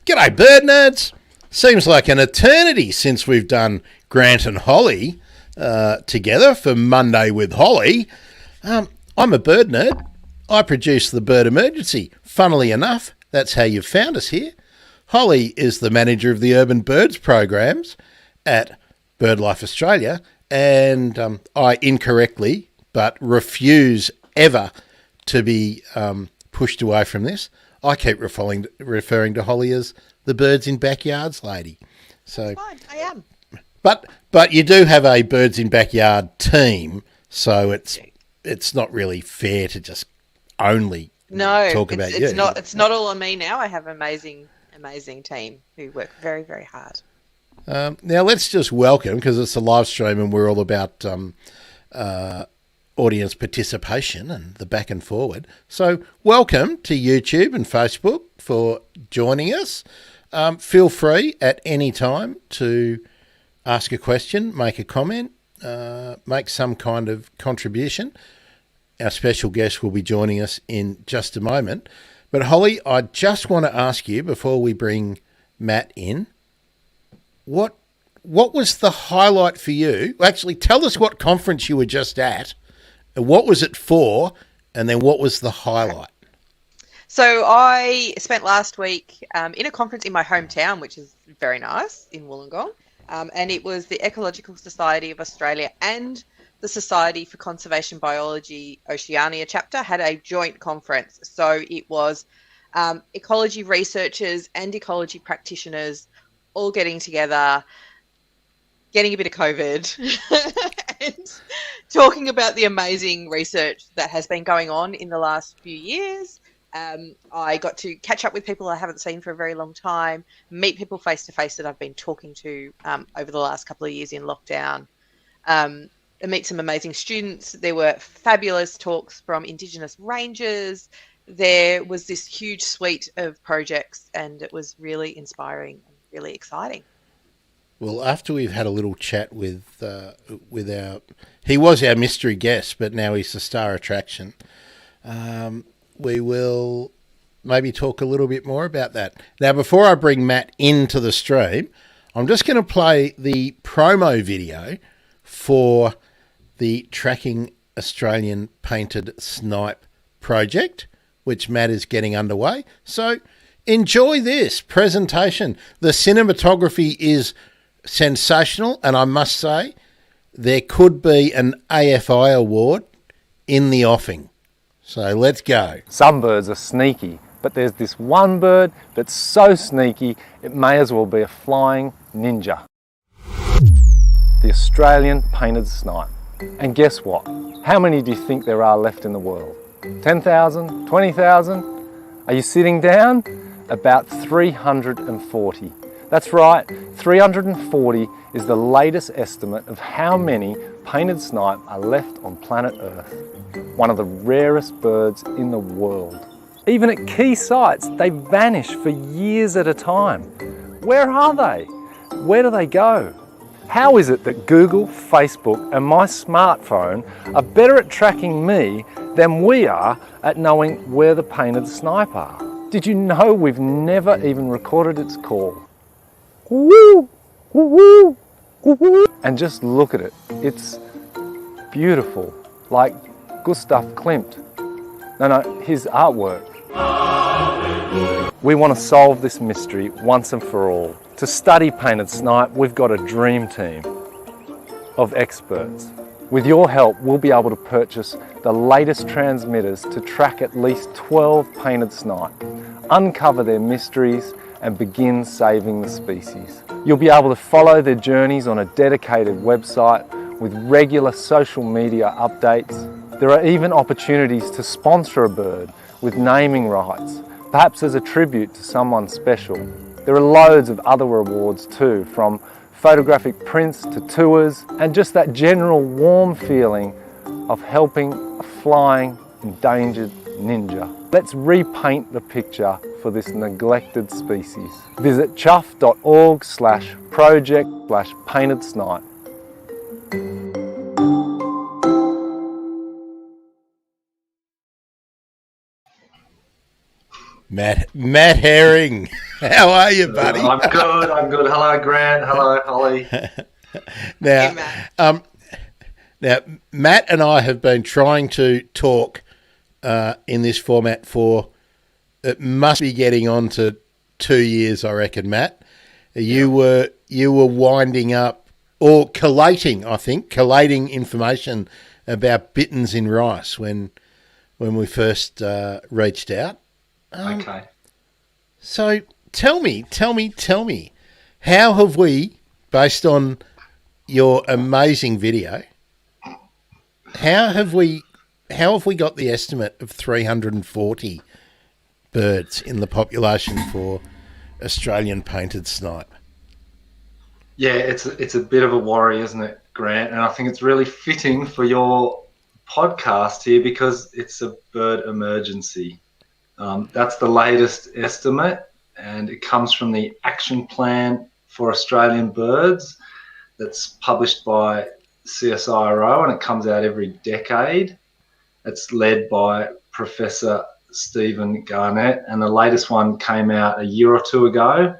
G'day, bird nerds. Seems like an eternity since we've done Grant and Holly together for Monday with Holly. I'm a bird nerd. I produce the Bird Emergency. Funnily enough, that's how you've found us here. Holly is the manager of the Urban Birds programs at BirdLife Australia, and I incorrectly, but refuse ever to be pushed away from this. I keep referring to Holly as the Birds in Backyards lady. So fine, I am. But you do have a Birds in Backyard team, so it's not really fair to just only talk about you. It's not all on me now. I have an amazing team who work very, very hard. Now let's just welcome, because it's a live stream and we're all about audience participation and the back and forward. So welcome to YouTube and Facebook for joining us. Feel free at any time to ask a question, make a comment, make some kind of contribution. Our special guest will be joining us in just a moment. But Holly, I just want to ask you before we bring Matt in, what was the highlight for you? Actually, tell us what conference you were just at, and what was it for, and then what was the highlight? So I spent last week in a conference in my hometown, which is very nice, in Wollongong, and it was the Ecological Society of Australia and the Society for Conservation Biology Oceania chapter had a joint conference. So it was ecology researchers and ecology practitioners all getting together, getting a bit of COVID and talking about the amazing research that has been going on in the last few years. I got to catch up with people I haven't seen for a very long time, meet people face to face that I've been talking to over the last couple of years in lockdown, and meet some amazing students. There were fabulous talks from Indigenous rangers. There was this huge suite of projects, and it was really inspiring and really exciting. Well, after we've had a little chat with he was our mystery guest, but now he's the star attraction. We will maybe talk a little bit more about that. Now, before I bring Matt into the stream, I'm just going to play the promo video for the Tracking Australian Painted Snipe project, which Matt is getting underway. So enjoy this presentation. The cinematography is sensational, and I must say there could be an AFI award in the offing. So let's go. Some birds are sneaky, but there's this one bird that's so sneaky it may as well be a flying ninja. The Australian Painted Snipe. And guess what? How many do you think there are left in the world? 10,000? 20,000? Are you sitting down? About 340. That's right, 340 is the latest estimate of how many painted snipe are left on planet Earth, one of the rarest birds in the world. Even at key sites, they vanish for years at a time. Where are they? Where do they go? How is it that Google, Facebook and my smartphone are better at tracking me than we are at knowing where the painted snipe are? Did you know we've never even recorded its call? Woo, woo, woo, woo, woo. And just look at it. It's beautiful, like Gustav Klimt. No, his artwork. We want to solve this mystery once and for all. To study painted snipe, we've got a dream team of experts. With your help, we'll be able to purchase the latest transmitters to track at least 12 painted snipe, uncover their mysteries, and begin saving the species. You'll be able to follow their journeys on a dedicated website with regular social media updates. There are even opportunities to sponsor a bird with naming rights, perhaps as a tribute to someone special. There are loads of other rewards too, from photographic prints to tours, and just that general warm feeling of helping a flying, endangered ninja. Let's repaint the picture for this neglected species. Visit chuff.org/project/painted snipe. Matt Herring. How are you, buddy? I'm good. Hello, Grant. Hello, Holly. Now, Hey, Matt. Now, Matt and I have been trying to talk in this format for, it must be getting on to 2 years, I reckon, Matt. You were winding up, or collating information about BItterns In Rice when we first reached out. Okay. So tell me, how have we, based on your amazing video, how have we got the estimate of 340 birds in the population for Australian painted snipe? Yeah, it's a bit of a worry, isn't it, Grant? And I think it's really fitting for your podcast here because it's a bird emergency. That's the latest estimate, and it comes from the Action Plan for Australian Birds that's published by CSIRO, and it comes out every decade. It's led by Professor Stephen Garnett, and the latest one came out a year or two ago.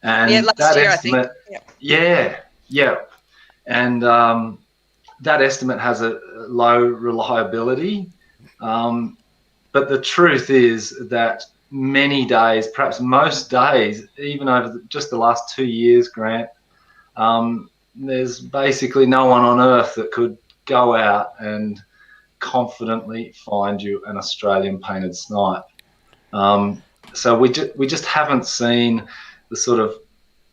And last year, estimate, I think. Yeah. And that estimate has a low reliability. But the truth is that many days, perhaps most days, even over just the last 2 years, Grant, there's basically no one on earth that could go out and confidently find you an Australian painted snipe. So we just haven't seen the sort of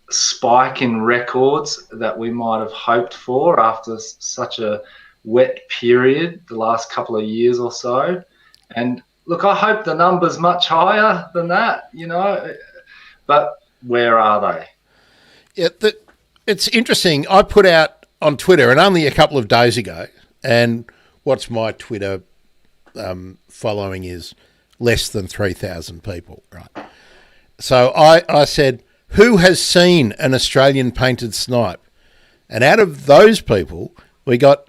spike in records that we might have hoped for after such a wet period the last couple of years or so. And look, I hope the number's much higher than that, but where are they? Yeah, it's interesting. I put out on Twitter, and only a couple of days ago, and what's my Twitter following is less than 3,000 people, right? So I said, who has seen an Australian painted snipe? And out of those people, we got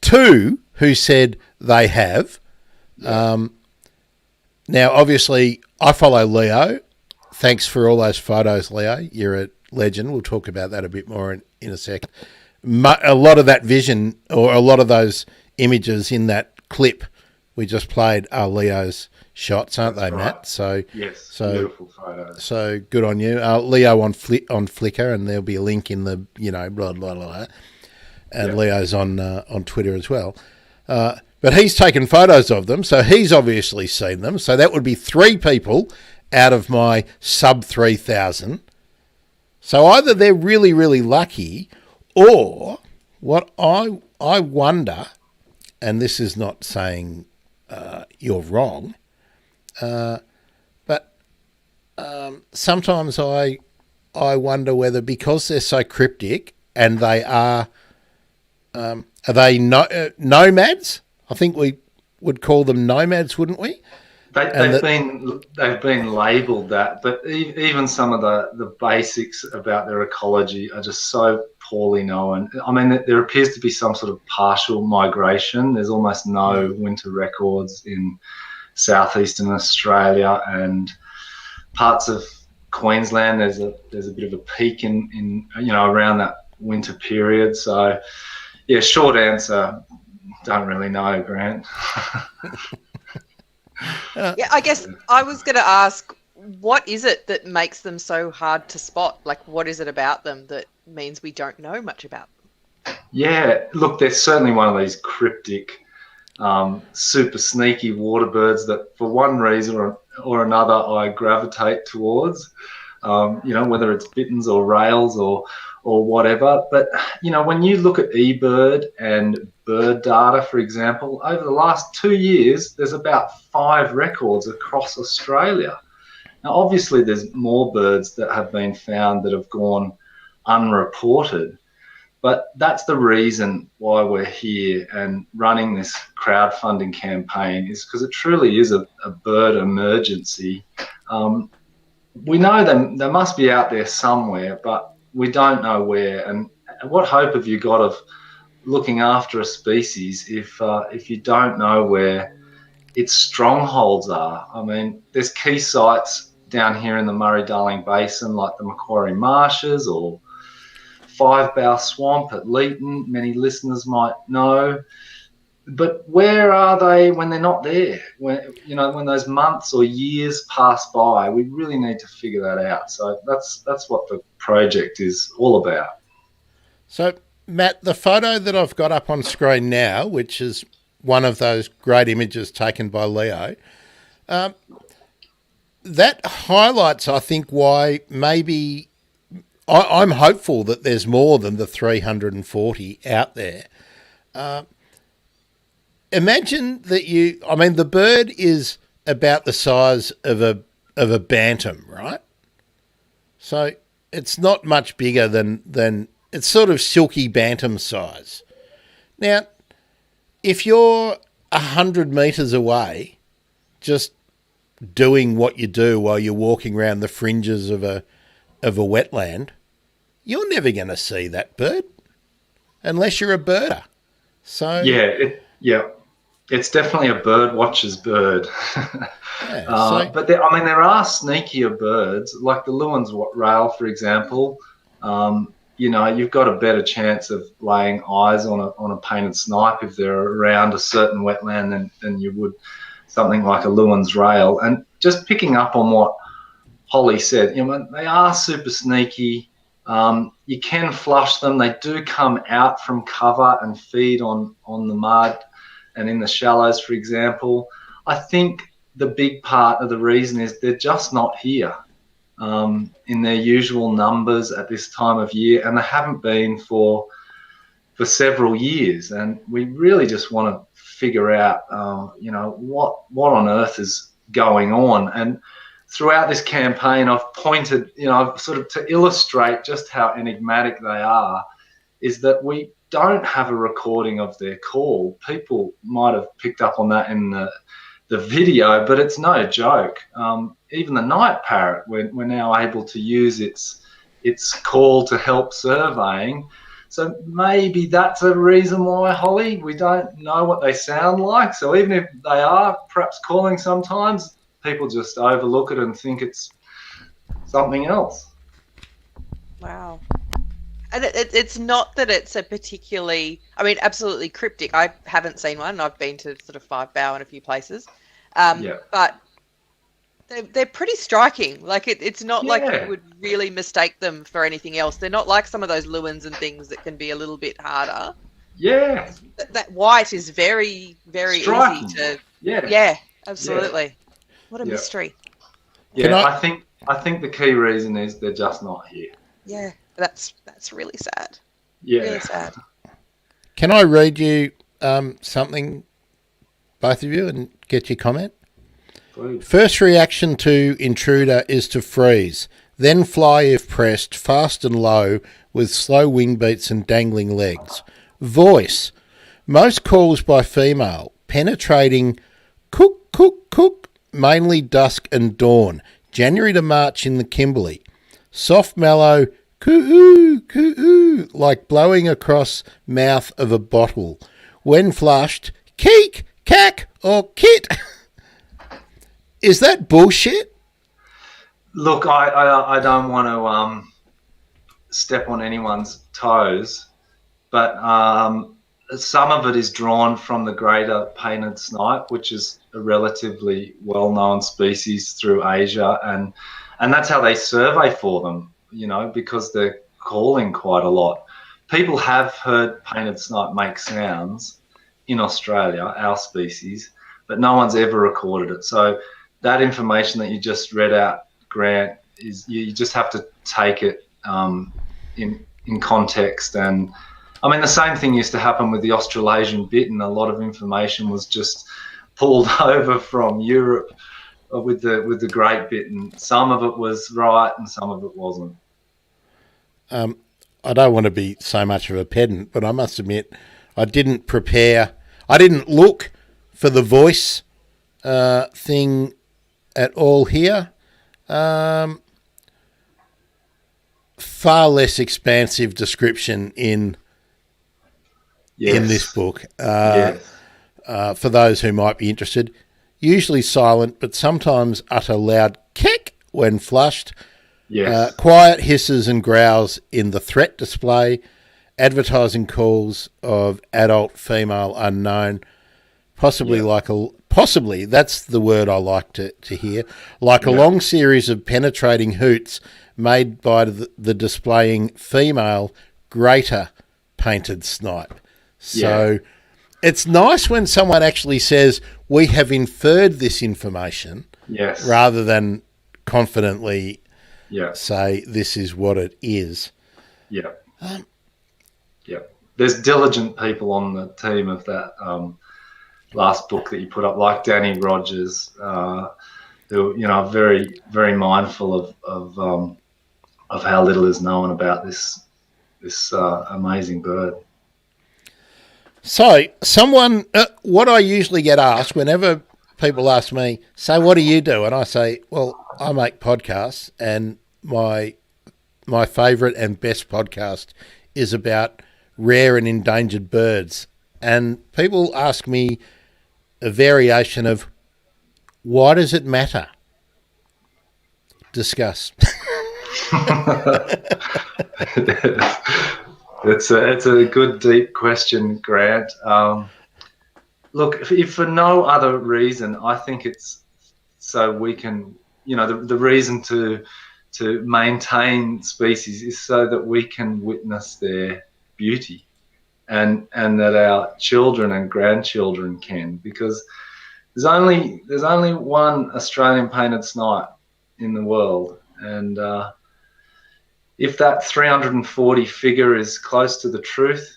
2 who said they have. Now, obviously, I follow Leo. Thanks for all those photos, Leo. You're a legend. We'll talk about that a bit more in a second. A lot of that vision, or a lot of those images in that clip we just played, are Leo's shots, aren't they, Matt? So yes, beautiful photos. So good on you, Leo on Flickr, and there'll be a link in the blah blah blah, blah. And Leo's on Twitter as well. But he's taken photos of them, so he's obviously seen them. So that would be 3 people out of my sub 3,000. So either they're really, really lucky, or what I wonder, and this is not saying you're wrong, but sometimes I wonder whether, because they're so cryptic and they are they nomads? I think we would call them nomads, wouldn't we? They've been labelled that, but even some of the basics about their ecology are just so poorly known. I mean, there appears to be some sort of partial migration. There's almost no winter records in southeastern Australia and parts of Queensland. There's a bit of a peak in around that winter period. So, yeah, short answer, don't really know, Grant. Yeah, I guess I was going to ask, what is it that makes them so hard to spot? Like, what is it about them that means we don't know much about them? Yeah, look, they're certainly one of these cryptic, super sneaky water birds that for one reason or another I gravitate towards, whether it's bitterns or rails or whatever. But, when you look at eBird and bird data, for example, over the last 2 years, there's about 5 records across Australia. Now, obviously, there's more birds that have been found that have gone unreported, but that's the reason why we're here and running this crowdfunding campaign, is because it truly is a bird emergency. We know they must be out there somewhere, but we don't know where. And what hope have you got of looking after a species if you don't know where its strongholds are. I mean, there's key sites down here in the Murray-Darling Basin, like the Macquarie Marshes or Five Bow Swamp at Leeton. Many listeners might know. But where are they when they're not there? When those months or years pass by, we really need to figure that out. So that's what the project is all about. So, Matt, the photo that I've got up on screen now, which is one of those great images taken by Leo, that highlights, I think, why maybe I'm hopeful that there's more than the 340 out there. Imagine that the bird is about the size of a bantam, right? So it's not much bigger than it's sort of silky bantam size. Now, if you're 100 metres away, just doing what you do while you're walking around the fringes of a wetland, you're never going to see that bird unless you're a birder. So it's definitely a bird watcher's bird. But there are sneakier birds, like the Lewin's rail, for example. You've got a better chance of laying eyes on a painted snipe if they're around a certain wetland than you would something like a Lewin's rail. And just picking up on what Holly said, they are super sneaky. You can flush them. They do come out from cover and feed on the mud and in the shallows, for example. I think the big part of the reason is they're just not here in their usual numbers at this time of year, and they haven't been for several years. And we really just want to figure out, what on earth is going on. And throughout this campaign, I've pointed, sort of to illustrate just how enigmatic they are, is that we don't have a recording of their call. People might have picked up on that in the video, but it's no joke. Even the night parrot, we're now able to use its call to help surveying. So maybe that's a reason why, Holly, we don't know what they sound like. So even if they are perhaps calling sometimes, people just overlook it and think it's something else. Wow. And it's not that it's a particularly, absolutely cryptic. I haven't seen one. I've been to sort of Five Bow in a few places. But they're pretty striking. Like it's not like you would really mistake them for anything else. They're not like some of those Lewins and things that can be a little bit harder. Yeah. That white is very, very striking. Easy to. Yeah. Absolutely. Yeah. What a mystery. Yeah, I think the key reason is they're just not here. Yeah, that's really sad. Yeah. Really sad. Can I read you something, both of you, and get your comment? Please. First reaction to intruder is to freeze, then fly if pressed, fast and low, with slow wing beats and dangling legs. Voice, most calls by female, penetrating, cook, cook, cook, mainly dusk and dawn, January to March in the Kimberley. Soft mellow, coo-oo, coo-oo, like blowing across mouth of a bottle. When flushed, keek, cack, or kit. Is that bullshit? Look, I don't want to step on anyone's toes, but some of it is drawn from the greater painted snipe, which is a relatively well-known species through Asia, and that's how they survey for them, because they're calling quite a lot. People have heard painted snipe make sounds in Australia, our species, but no one's ever recorded it. So that information that you just read out, Grant, is you just have to take it in context. And the same thing used to happen with the Australasian bittern. A lot of information was just pulled over from Europe with the great bittern. Some of it was right and some of it wasn't. I don't want to be so much of a pedant, but I must admit I didn't prepare. I didn't look for the voice thing at all here. Far less expansive description in this book. For those who might be interested, usually silent, but sometimes utter loud kick when flushed. Yes. Quiet hisses and growls in the threat display. Advertising calls of adult female unknown. Possibly possibly, that's the word I like to hear, like a long series of penetrating hoots made by the displaying female greater painted snipe. So it's nice when someone actually says, we have inferred this information, rather than confidently say this is what it is. Yeah. There's diligent people on the team of that last book that you put up, like Danny Rogers, who are very, very mindful of how little is known about this amazing bird. So, what I usually get asked whenever people ask me, "So, what do you do?" and I say, "Well, I make podcasts, and my favourite and best podcast is about rare and endangered birds." And people ask me a variation of, "Why does it matter?" Discuss. It's a good, deep question, Grant. Look, if for no other reason, I think it's so we can, the reason to maintain species is so that we can witness their beauty, and that our children and grandchildren can, because there's only one Australian painted snipe in the world, and if that 340 figure is close to the truth,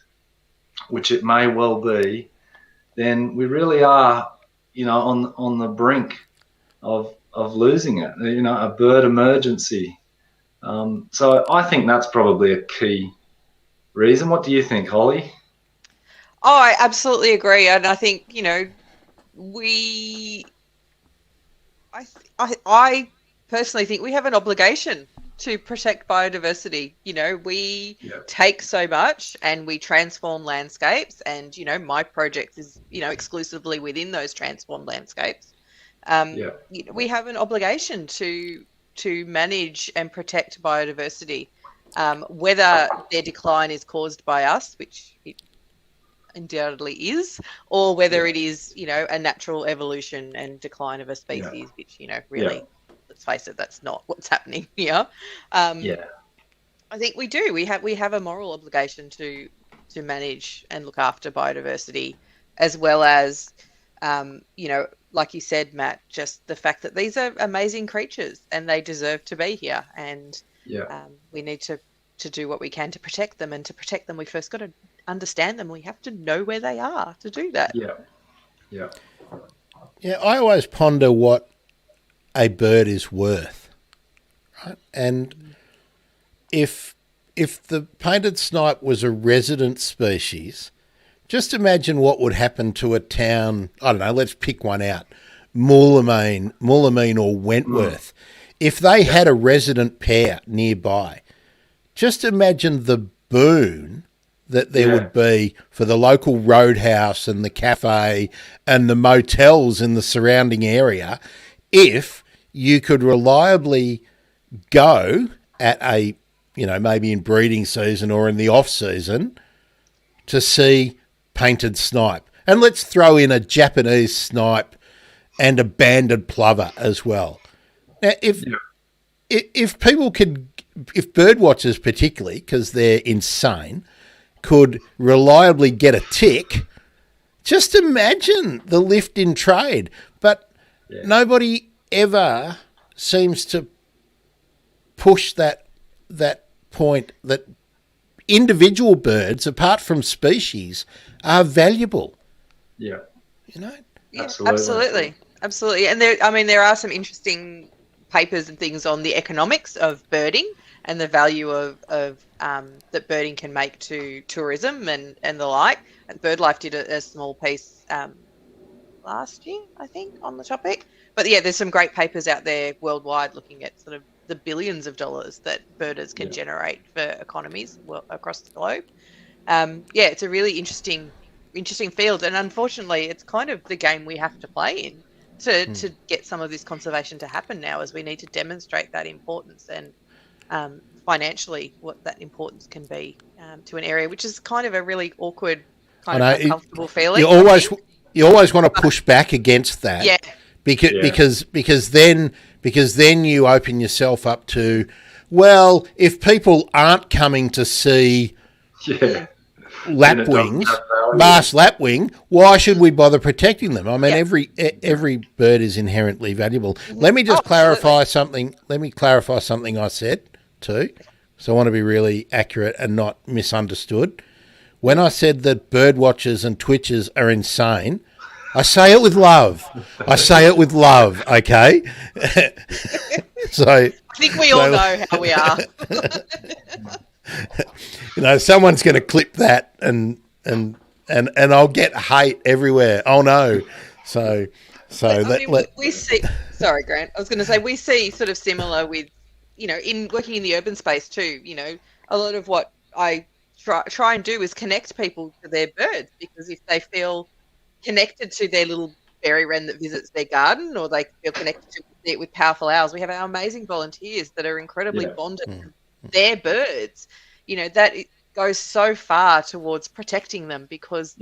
which it may well be, then we really are, on the brink of losing it. A bird emergency. So I think that's probably a key reason. What do you think, Holly? Oh, I absolutely agree, and I think I personally think we have an obligation to protect biodiversity. We take so much and we transform landscapes, and my project is exclusively within those transformed landscapes. We have an obligation to manage and protect biodiversity, whether their decline is caused by us, which it undoubtedly is, or whether it is a natural evolution and decline of a species, which really, let's face it, that's not what's happening here. I think we do. We have a moral obligation to manage and look after biodiversity, as well as like you said, Matt, just the fact that these are amazing creatures and they deserve to be here, and we need to do what we can to protect them. And to protect them, we first got to understand them. We have to know where they are to do that. I always ponder what a bird is worth, right? And if the painted snipe was a resident species, just imagine what would happen to a town. I don't know, let's pick one out, Moolameen or Wentworth. If they had a resident pair nearby, just imagine the boon that there would be for the local roadhouse and the cafe and the motels in the surrounding area if you could reliably go at a, maybe in breeding season or in the off season to see painted snipe. And let's throw in a Japanese snipe and a banded plover as well. Now, if people could, if bird watchers particularly, because they're insane, could reliably get a tick, just imagine the lift in trade. But nobody ever seems to push that point that individual birds, apart from species, are valuable. Absolutely. And there are some interesting papers and things on the economics of birding and the value of that birding can make to tourism and the like. And BirdLife did a small piece last year, I think, on the topic. But there's some great papers out there worldwide looking at sort of the billions of dollars that birders can generate for economies across the globe. It's a really interesting field, and unfortunately, it's kind of the game we have to play in to get some of this conservation to happen now, as we need to demonstrate that importance and financially what that importance can be to an area, which is kind of a really awkward, kind of uncomfortable feeling. You always want to push back against that, yeah, because then you open yourself up to, well, if people aren't coming to see lapwings, masked lapwing, why should we bother protecting them? I mean, every bird is inherently valuable. Let me just clarify something. Let me clarify something I said too, so I want to be really accurate and not misunderstood. When I said that bird watchers and twitchers are insane, I say it with love. I say it with love, okay? So I think we all know how we are. Someone's going to clip that and I'll get hate everywhere. Oh no. We see. Sorry, Grant. I was going to say we see sort of similar with, in working in the urban space too. A lot of what I try and do is connect people to their birds, because if they feel connected to their little fairy wren that visits their garden, or they feel connected to it with powerful owls, we have our amazing volunteers that are incredibly bonded to their birds. That it goes so far towards protecting them, because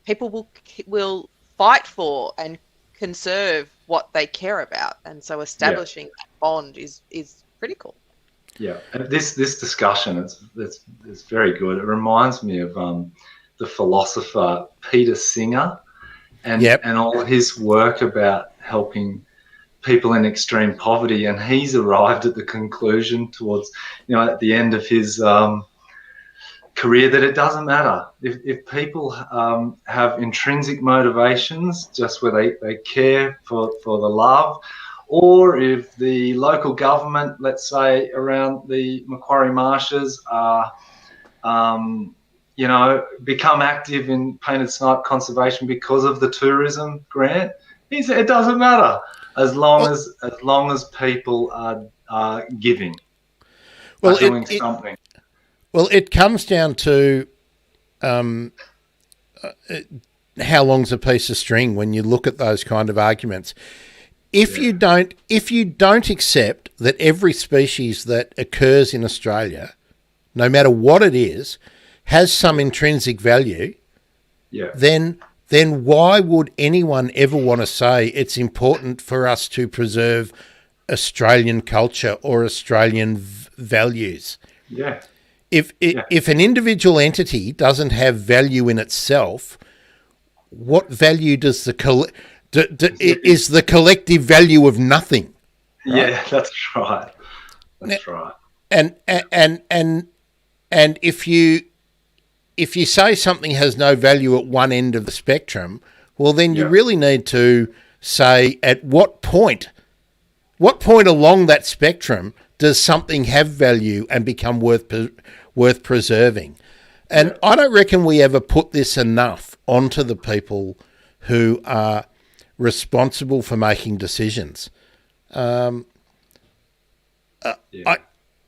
people will fight for and conserve what they care about, and so establishing that bond is critical. Yeah, and this discussion, it's very good. It reminds me of the philosopher Peter Singer and all his work about helping people in extreme poverty, and he's arrived at the conclusion towards, at the end of his career, that it doesn't matter if people have intrinsic motivations, just where they care for the love, or if the local government, let's say around the Macquarie Marshes, are become active in painted snipe conservation because of the tourism grant. He said it doesn't matter as long as people are giving, doing something. Well, it comes down to how long's a piece of string when you look at those kind of arguments. If you don't accept that every species that occurs in Australia, no matter what it is, has some intrinsic value, then why would anyone ever want to say it's important for us to preserve Australian culture or Australian values? Yeah. If an individual entity doesn't have value in itself, what value does is the collective value of nothing? Right? Yeah, that's right. That's right. And if you say something has no value at one end of the spectrum, well, then you really need to say at what point along that spectrum does something have value and become worth preserving. And I don't reckon we ever put this enough onto the people who are responsible for making decisions. I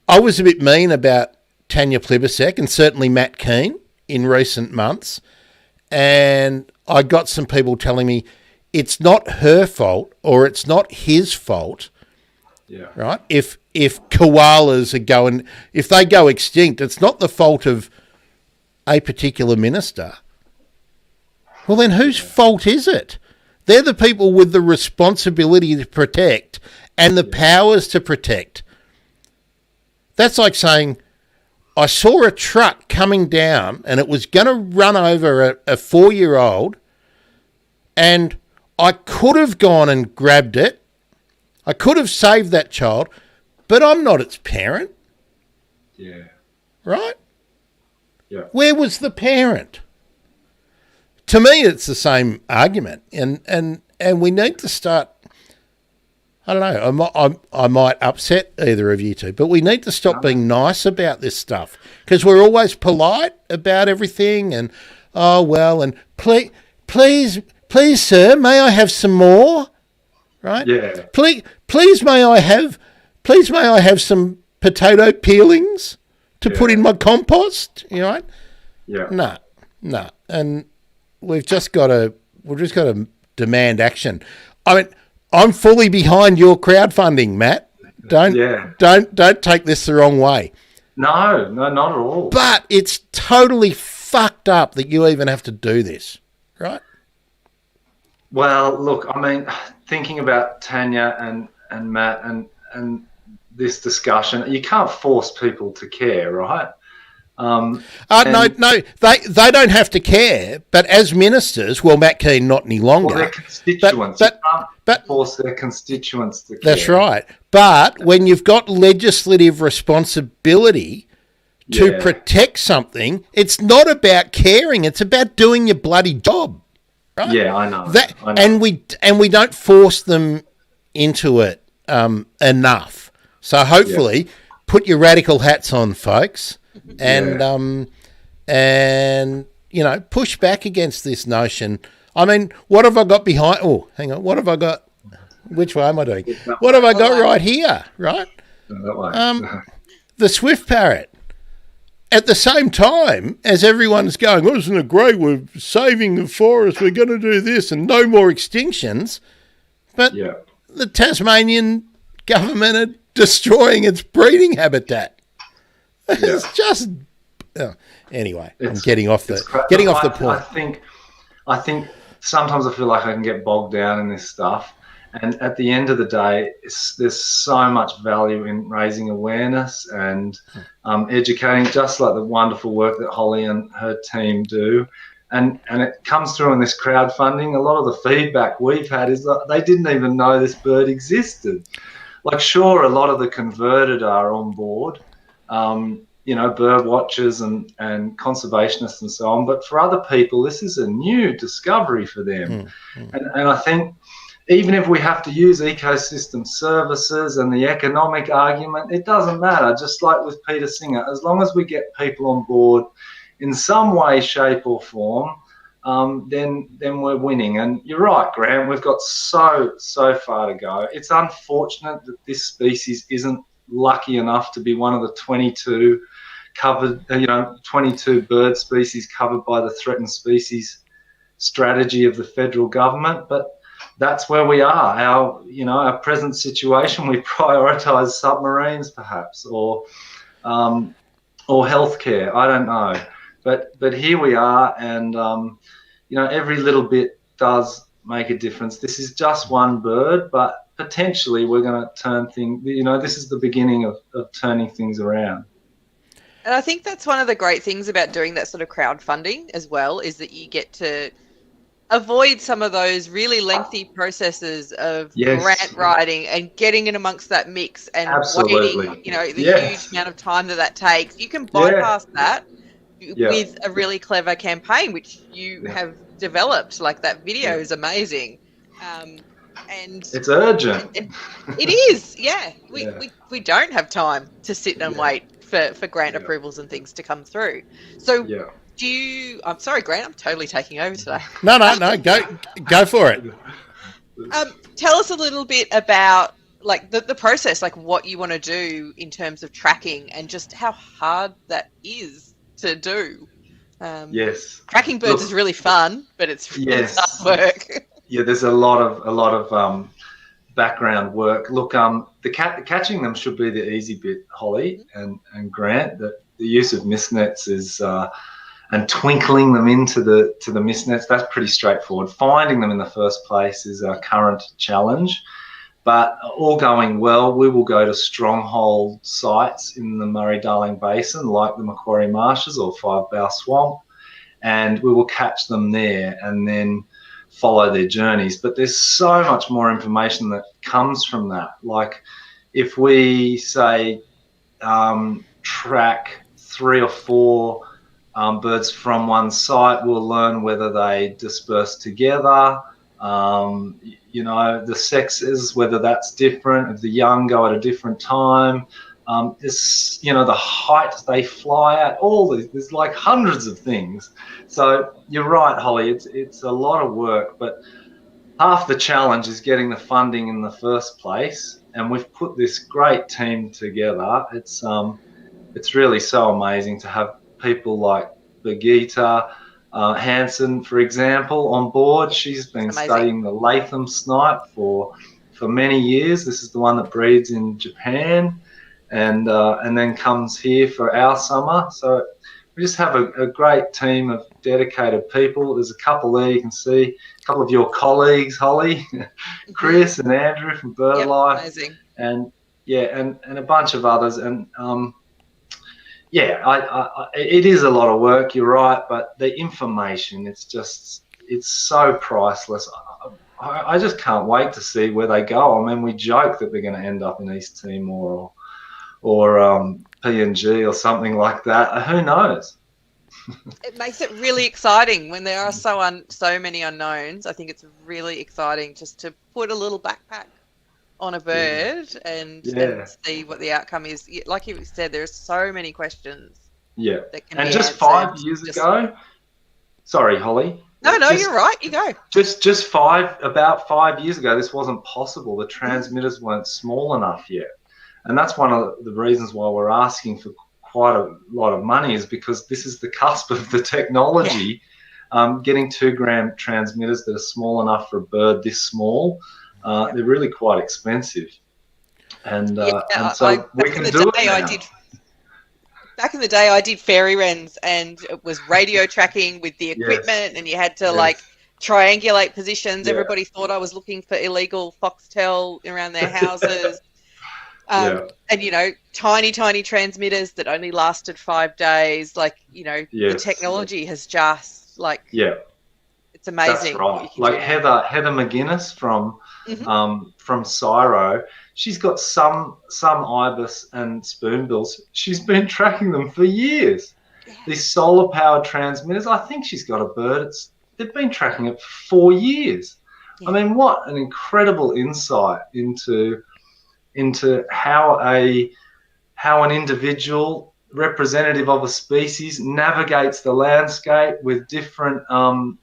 was a bit mean about Tanya Plibersek and certainly Matt Keane in recent months, and I got some people telling me it's not her fault or it's not his fault. Yeah. Right? If koalas are if they go extinct, it's not the fault of a particular minister. Well, then whose fault is it? They're the people with the responsibility to protect and the powers to protect. That's like saying, I saw a truck coming down and it was going to run over a 4-year-old, and I could have gone and grabbed it. I could have saved that child, but I'm not its parent. Yeah. Right? Yeah. Where was the parent? To me, it's the same argument, and we need to start. I don't know. I might upset either of you two, but we need to stop being nice about this stuff, because we're always polite about everything, and and please, sir, may I have some more? Right? Yeah. Please, may I have some potato peelings to put in my compost? You know? Yeah. No, and we've just got to demand action. I mean, I'm fully behind your crowdfunding, Matt. Don't take this the wrong way. No, not at all. But it's totally fucked up that you even have to do this, right? Well, look, I mean, thinking about Tanya and Matt and this discussion, you can't force people to care, right? No, they don't have to care. But as ministers, well, Matt Keane not any longer. Well, their constituents. You can't force their constituents to care. That's right. But when you've got legislative responsibility to protect something, it's not about caring. It's about doing your bloody job. Right? Yeah, I know. And we don't force them into it enough. So hopefully, put your radical hats on, folks, and push back against this notion. I mean, what have I got behind? Oh, hang on. What have I got? Which way am I doing? What have I got right here? Right, the Swift parrot. At the same time as everyone's going, oh, isn't it great? We're saving the forest. We're going to do this and no more extinctions. But the Tasmanian government are destroying its breeding habitat. It's just anyway. I'm getting off the point. I think sometimes I feel like I can get bogged down in this stuff. And at the end of the day, there's so much value in raising awareness and educating, just like the wonderful work that Holly and her team do. And it comes through in this crowdfunding. A lot of the feedback we've had is that they didn't even know this bird existed. Like, sure, a lot of the converted are on board, bird watchers and conservationists and so on. But for other people, this is a new discovery for them. And I think, even if we have to use ecosystem services and the economic argument, it doesn't matter. Just like with Peter Singer, as long as we get people on board in some way, shape or form, then we're winning. And you're right, Graham, we've got so far to go. It's unfortunate that this species isn't lucky enough to be one of the 22 covered, 22 bird species covered by the threatened species strategy of the federal government. But that's where we are. Our present situation, we prioritise submarines, perhaps, or healthcare. I don't know, but here we are, and every little bit does make a difference. This is just one bird, but potentially we're going to turn things. This is the beginning of turning things around. And I think that's one of the great things about doing that sort of crowdfunding as well, is that you get to avoid some of those really lengthy processes of grant writing and getting in amongst that mix and waiting, the huge amount of time that takes. You can bypass that with a really clever campaign, which you have developed. Like, that video is amazing. And it's urgent. It is, We don't have time to sit and wait for grant approvals and things to come through. So I'm sorry, Grant, I'm totally taking over today. No, go for it. Tell us a little bit about the process, like what you want to do in terms of tracking and just how hard that is to do. Tracking birds is really fun, but it's really hard work. There's a lot of background work. Look, the catching them should be the easy bit, Holly and Grant. The use of mist nets is and twinkling them into the mist nets, that's pretty straightforward. Finding them in the first place is our current challenge. But all going well, we will go to stronghold sites in the Murray-Darling Basin, like the Macquarie Marshes or Five Bough Swamp, and we will catch them there and then follow their journeys. But there's so much more information that comes from that. Like, if we say track 3 or 4 birds from one site, we'll learn whether they disperse together, the sexes, whether that's different, if the young go at a different time, the height they fly at, all these, there's like hundreds of things. So you're right, Holly, it's a lot of work, but half the challenge is getting the funding in the first place, and we've put this great team together. It's really so amazing to have people like Birgitta, Hanson, for example, on board. She's been studying the Latham snipe for many years. This is the one that breeds in Japan, and then comes here for our summer. So we just have a great team of dedicated people. There's a couple there you can see, a couple of your colleagues, Holly, Chris and Andrew from BirdLife, amazing. and a bunch of others. And it is a lot of work, you're right, but the information, it's so priceless. I just can't wait to see where they go. I mean, we joke that they're going to end up in East Timor or PNG or something like that. Who knows? It makes it really exciting when there are so many unknowns. I think it's really exciting just to put a little backpack on a bird and see what the outcome is. Like you said, there's so many questions. Yeah. That can and be just answered. 5 years ago, sorry, Holly. No, you're right. You go. About 5 years ago, this wasn't possible. The transmitters weren't small enough yet. And that's one of the reasons why we're asking for quite a lot of money, is because this is the cusp of the technology. Getting 2 gram transmitters that are small enough for a bird this small, they're really quite expensive. And so we can do it now. Back in the day, I did fairy wrens, and it was radio tracking with the equipment, and you had to triangulate positions. Yeah. Everybody thought I was looking for illegal foxtel around their houses. And, tiny transmitters that only lasted 5 days. The technology has just, it's amazing. That's right. Like Heather McGuinness from Cyro, she's got some ibis and spoonbills. She's been tracking them for years. Yeah. These solar-powered transmitters, I think she's got a bird. They've been tracking it for 4 years. Yeah. I mean, what an incredible insight into how an individual representative of a species navigates the landscape with different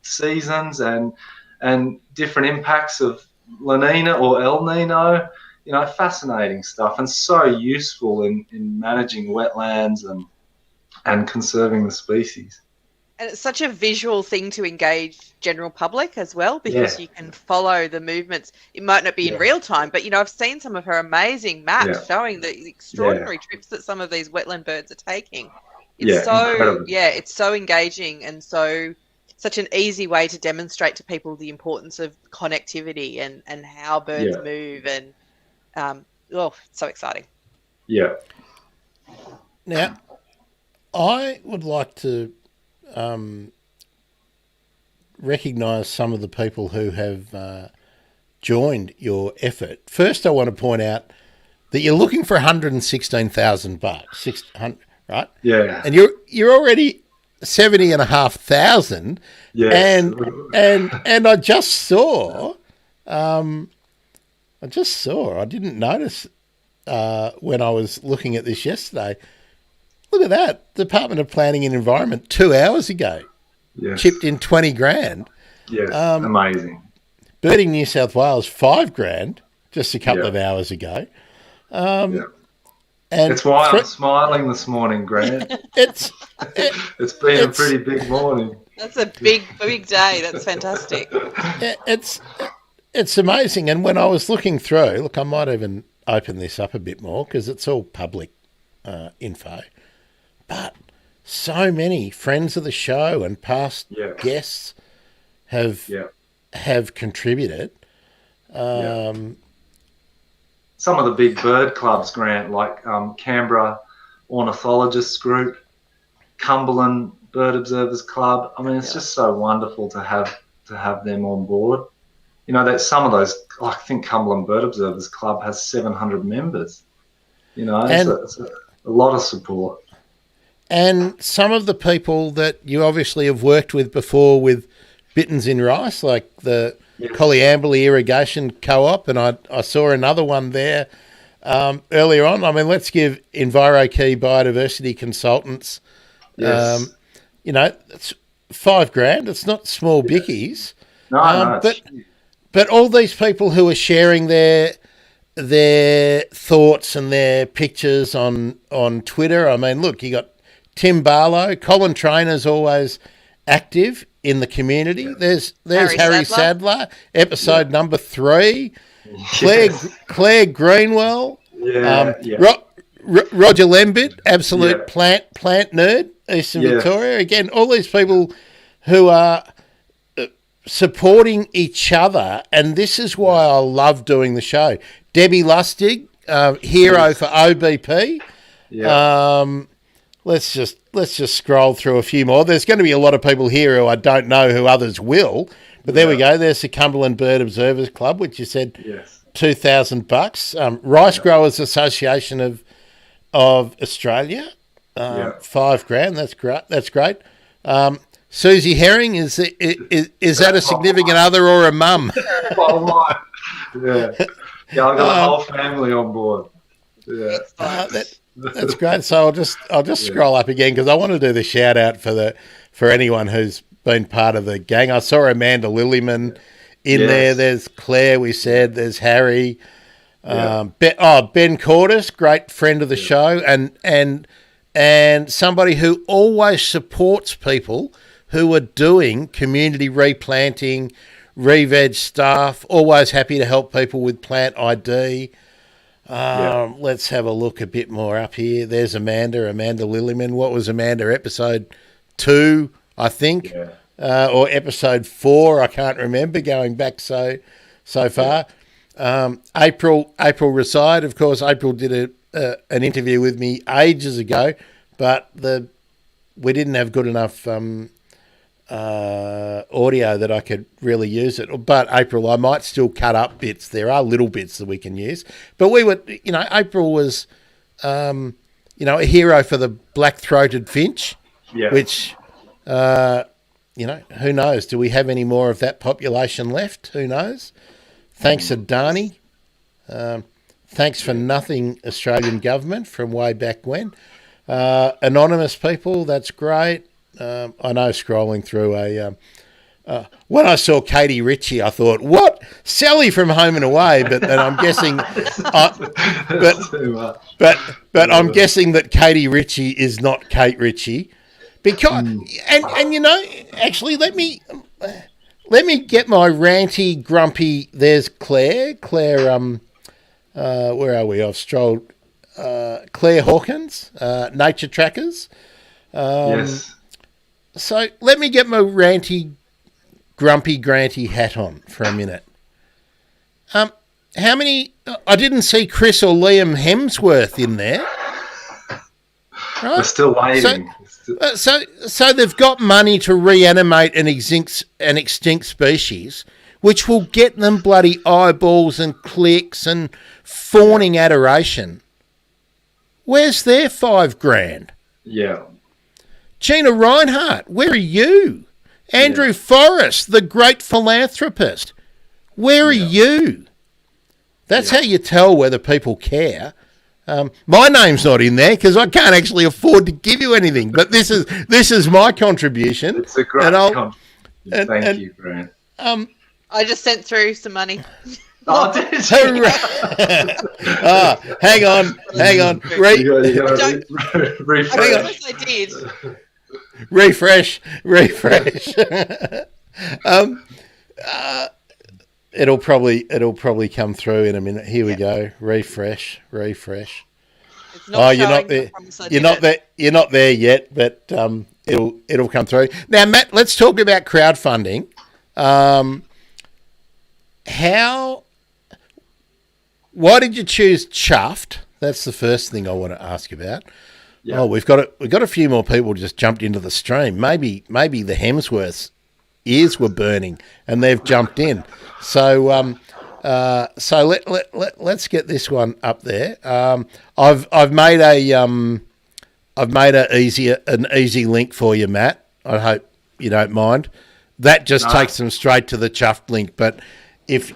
seasons and different impacts of La Nina or El Nino. Fascinating stuff, and so useful in managing wetlands and conserving the species. And it's such a visual thing to engage general public as well, because you can follow the movements. It might not be in real time, but I've seen some of her amazing maps showing the extraordinary trips that some of these wetland birds are taking. It's incredible. It's so engaging, and such an easy way to demonstrate to people the importance of connectivity and how birds move, and it's so exciting. Yeah. Now, I would like to recognise some of the people who have joined your effort. First, I want to point out that you're looking for $116,000, 600, right? Yeah. And you're already 70,500. Yes. And I just saw. I didn't notice when I was looking at this yesterday. Look at that. Department of Planning and Environment 2 hours ago chipped in $20,000. Yes, amazing. Birding New South Wales $5,000 just a couple of hours ago. And that's why I'm smiling this morning, Grant. It's been a pretty big morning. That's a big day. That's fantastic. It's amazing. And when I was looking through, I might even open this up a bit more because it's all public info. But so many friends of the show and past guests have contributed. Some of the big bird clubs, Grant, like Canberra Ornithologists Group, Cumberland Bird Observers Club. I mean, it's just so wonderful to have them on board. That some of those, I think Cumberland Bird Observers Club has 700 members. It's a lot of support. And some of the people that you obviously have worked with before with BItterns In Rice, like the Colliamberley Irrigation Co-op, and I saw another one there earlier on. I mean, let's give EnviroKey Biodiversity Consultants, it's $5,000. It's not small bickies. No, but all these people who are sharing their thoughts and their pictures on Twitter. I mean, look, you got Tim Barlow, Colin Trainer's always active in the community. There's Harry Harry Sadler, episode number 3. Yes. Claire Greenwell, Roger Lembit, absolute plant nerd, Eastern Victoria. Again, all these people who are supporting each other, and this is why I love doing the show. Debbie Lustig, hero for OBP. Let's just scroll through a few more. There's going to be a lot of people here who I don't know who others will, but there we go. There's the Cumberland Bird Observers Club, which you said $2,000. Rice Growers Association of Australia, $5,000. That's great. Susie Herring, is that a significant other or a mum? My wife. Yeah, I've got the whole family on board. Yeah. That's great. So I'll just scroll up again because I want to do the shout out for anyone who's been part of the gang. I saw Amanda Lillyman in there. There's Claire. We said there's Harry. Ben Cordis, great friend of the show, and somebody who always supports people who are doing community replanting, re-veg stuff. Always happy to help people with plant ID. Let's have a look a bit more up here. There's Amanda Lillyman. What was Amanda? Episode 2, I think, or episode 4. I can't remember. Going back so far. April Reside. Of course, April did an interview with me ages ago, but we didn't have good enough audio that I could really use it. But April, I might still cut up bits. There are little bits that we can use. But April was, a hero for the black-throated finch, which, who knows? Do we have any more of that population left? Who knows? Thanks, Adani. Thanks for nothing, Australian government, from way back when. Anonymous people, that's great. I know scrolling through when I saw Katie Ritchie, I thought, what? Sally from Home and Away, but then I'm guessing, but I'm guessing that Katie Ritchie is not Kate Ritchie, because actually let me get my ranty grumpy. There's Claire, where are we? I've strolled. Claire Hawkins, Nature Trackers. Yes. So let me get my ranty, grumpy, granty hat on for a minute. How many? I didn't see Chris or Liam Hemsworth in there. Right? We're still waiting. So they've got money to reanimate an extinct species, which will get them bloody eyeballs and clicks and fawning adoration. Where's their $5,000? Yeah. Gina Reinhardt, where are you? Andrew Forrest, the great philanthropist, where are you? That's how you tell whether people care. My name's not in there because I can't actually afford to give you anything. But this is my contribution. It's a great contribution. Thank you, Grant. I just sent through some money. Oh, did you? Hang on. Refresh. I did. Refresh. It'll probably come through in a minute. Here we go. Refresh. It's not You're not there. You're not there yet, but it'll come through. Now, Matt, let's talk about crowdfunding. Why did you choose Chuffed? That's the first thing I want to ask about. Yeah. Oh, we've got a few more people just jumped into the stream. Maybe the Hemsworths' ears were burning and they've jumped in. So let's get this one up there. I've made an easy link for you, Matt. I hope you don't mind. That just takes them straight to the Chuffed link. But if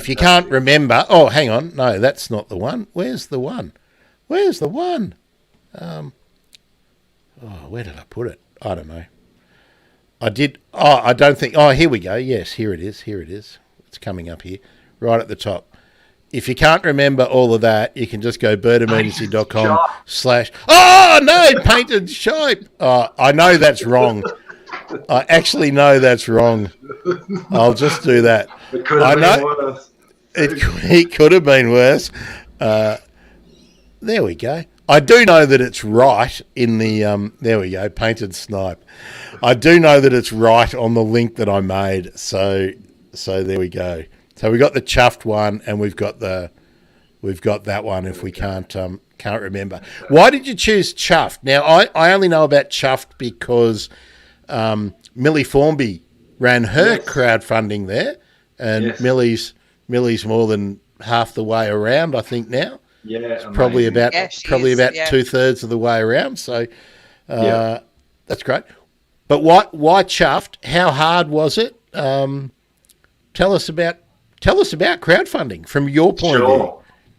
you can't remember, hang on, no, that's not the one. Where's the one? Where did I put it? I don't know. I did. I don't think. Here we go. Yes, here it is. It's coming up here, right at the top. If you can't remember all of that, you can just go birdemergency.com/. Oh, no, Painted Snipe. I know that's wrong. I actually know that's wrong. I'll just do that. It could have been worse. It could have been worse. There we go. I do know that it's right in the there we go, Painted Snipe. I do know that it's right on the link that I made. So there we go. So we got the chuffed one, and we've got that one. If we can't remember, why did you choose chuffed? Now I only know about chuffed because Millie Formby ran her crowdfunding there, and Millie's more than half the way around, I think now. Yeah, it's probably about 2/3 of the way around. So that's great. But why chuffed? How hard was it? Tell us about crowdfunding from your point of view.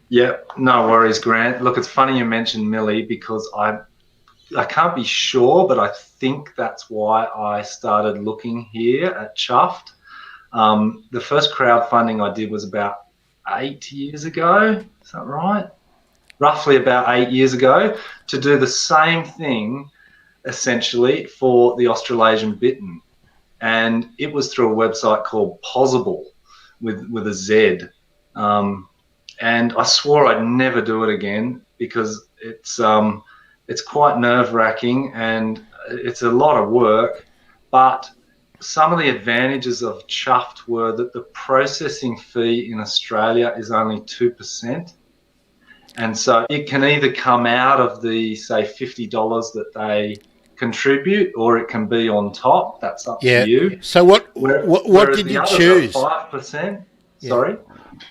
Yeah, no worries, Grant. Look, it's funny you mentioned Millie because I can't be sure, but I think that's why I started looking here at chuffed. The first crowdfunding I did was about 8 years ago. Is that right? Roughly about 8 years ago, to do the same thing, essentially, for the Australasian bittern. And it was through a website called Possible with a Z. And I swore I'd never do it again because it's quite nerve-wracking and it's a lot of work. But some of the advantages of chuffed were that the processing fee in Australia is only 2%. And so it can either come out of the, say, $50 that they contribute, or it can be on top. That's up to you. So what did you choose? 5%. Sorry?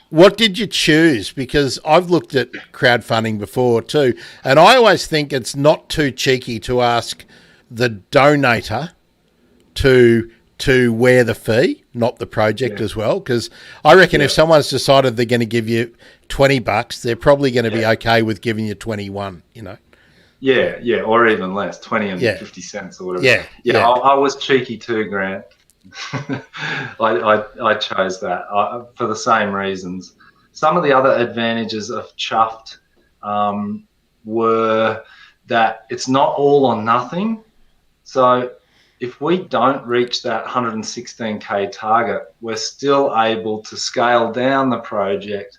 What did you choose? Because I've looked at crowdfunding before too, and I always think it's not too cheeky to ask the donator to wear the fee, not the project as well. Because I reckon if someone's decided they're going to give you $20, they're probably going to be okay with giving you 21. You know. Yeah, or even less, 20 and 50 cents or whatever. I was cheeky too, Grant. I chose that for the same reasons. Some of the other advantages of chuffed were that it's not all or nothing. So if we don't reach that 116K target, we're still able to scale down the project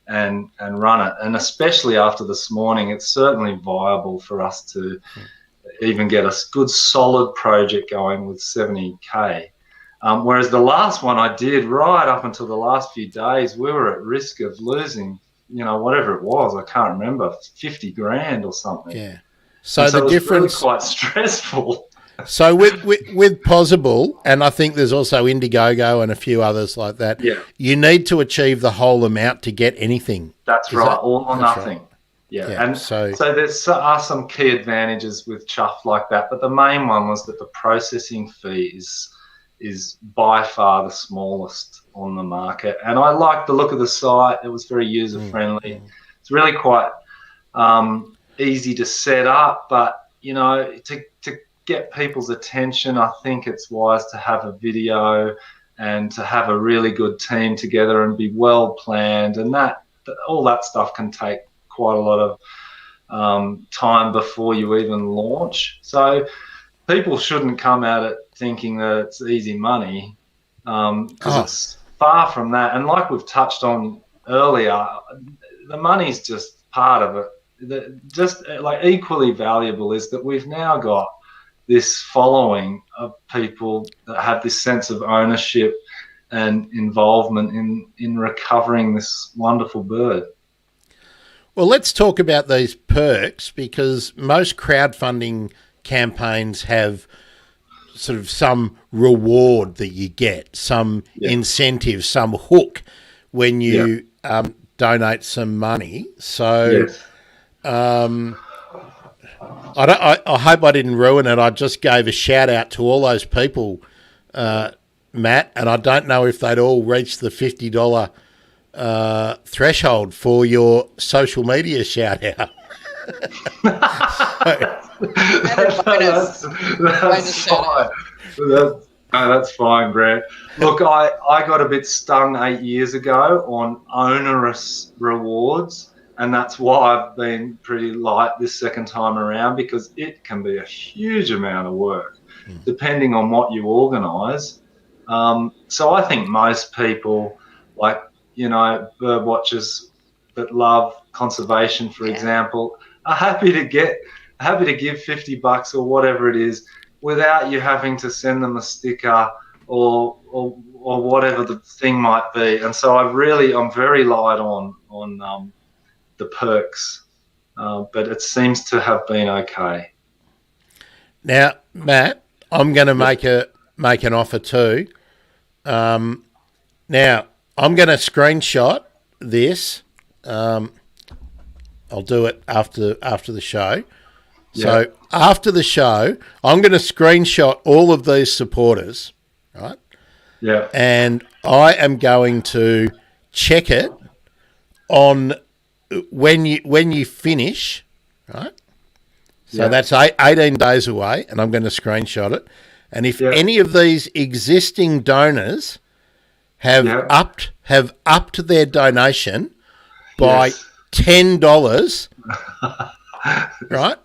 and run it. And especially after this morning, it's certainly viable for us to even get a good solid project going with 70K. Whereas the last one I did, right up until the last few days, we were at risk of losing, whatever it was, I can't remember, 50 grand or something. Yeah. So the difference, really quite stressful. So with Possible, and I think there's also Indiegogo and a few others like that, you need to achieve the whole amount to get anything. That's right, all or nothing. Right. Yeah, and so there are some key advantages with chuff like that, but the main one was that the processing fee is by far the smallest on the market. And I liked the look of the site. It was very user-friendly. It's really quite easy to set up, but, to get people's attention, I think it's wise to have a video and to have a really good team together and be well planned, and all that stuff can take quite a lot of time before you even launch. So people shouldn't come at it thinking that it's easy money, because it's far from that. And like we've touched on earlier, the money's just part of it. Just like equally valuable is that we've now got this following of people that have this sense of ownership and involvement in recovering this wonderful bird. Well, let's talk about these perks, because most crowdfunding campaigns have sort of some reward that you get, some incentive, some hook when you donate some money. So I hope I didn't ruin it. I just gave a shout out to all those people, Matt, and I don't know if they'd all reached the $50 threshold for your social media shout out. That's fine. That's fine, Brad. Look, I got a bit stung 8 years ago on onerous rewards, And that's why I've been pretty light this second time around, because it can be a huge amount of work depending on what you organise. So I think most people, like, bird watchers that love conservation, for example, are happy to give $50 or whatever it is, without you having to send them a sticker or whatever the thing might be. And so I'm very light on the perks, but it seems to have been okay. Now, Matt, I'm going to make an offer too. Now, I'm going to screenshot this. I'll do it after the show. Yeah. So after the show, I'm going to screenshot all of these supporters, right? Yeah. And I am going to check it on when you finish, right? So that's 18 days away, and I'm going to screenshot it. And if any of these existing donors have upped their donation by $10, right?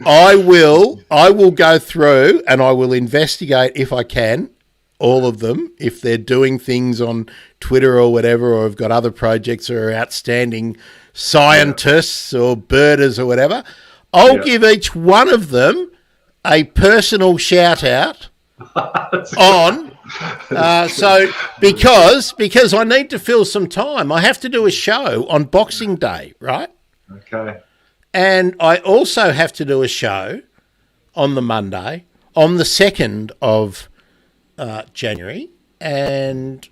I will go through and I will investigate, if I can, all of them, if they're doing things on Twitter or whatever, or have got other projects or are outstanding scientists or birders or whatever. I'll give each one of them a personal shout out on. So because I need to fill some time, I have to do a show on Boxing Day, right? Okay. And I also have to do a show on the Monday, on the 2nd of January, and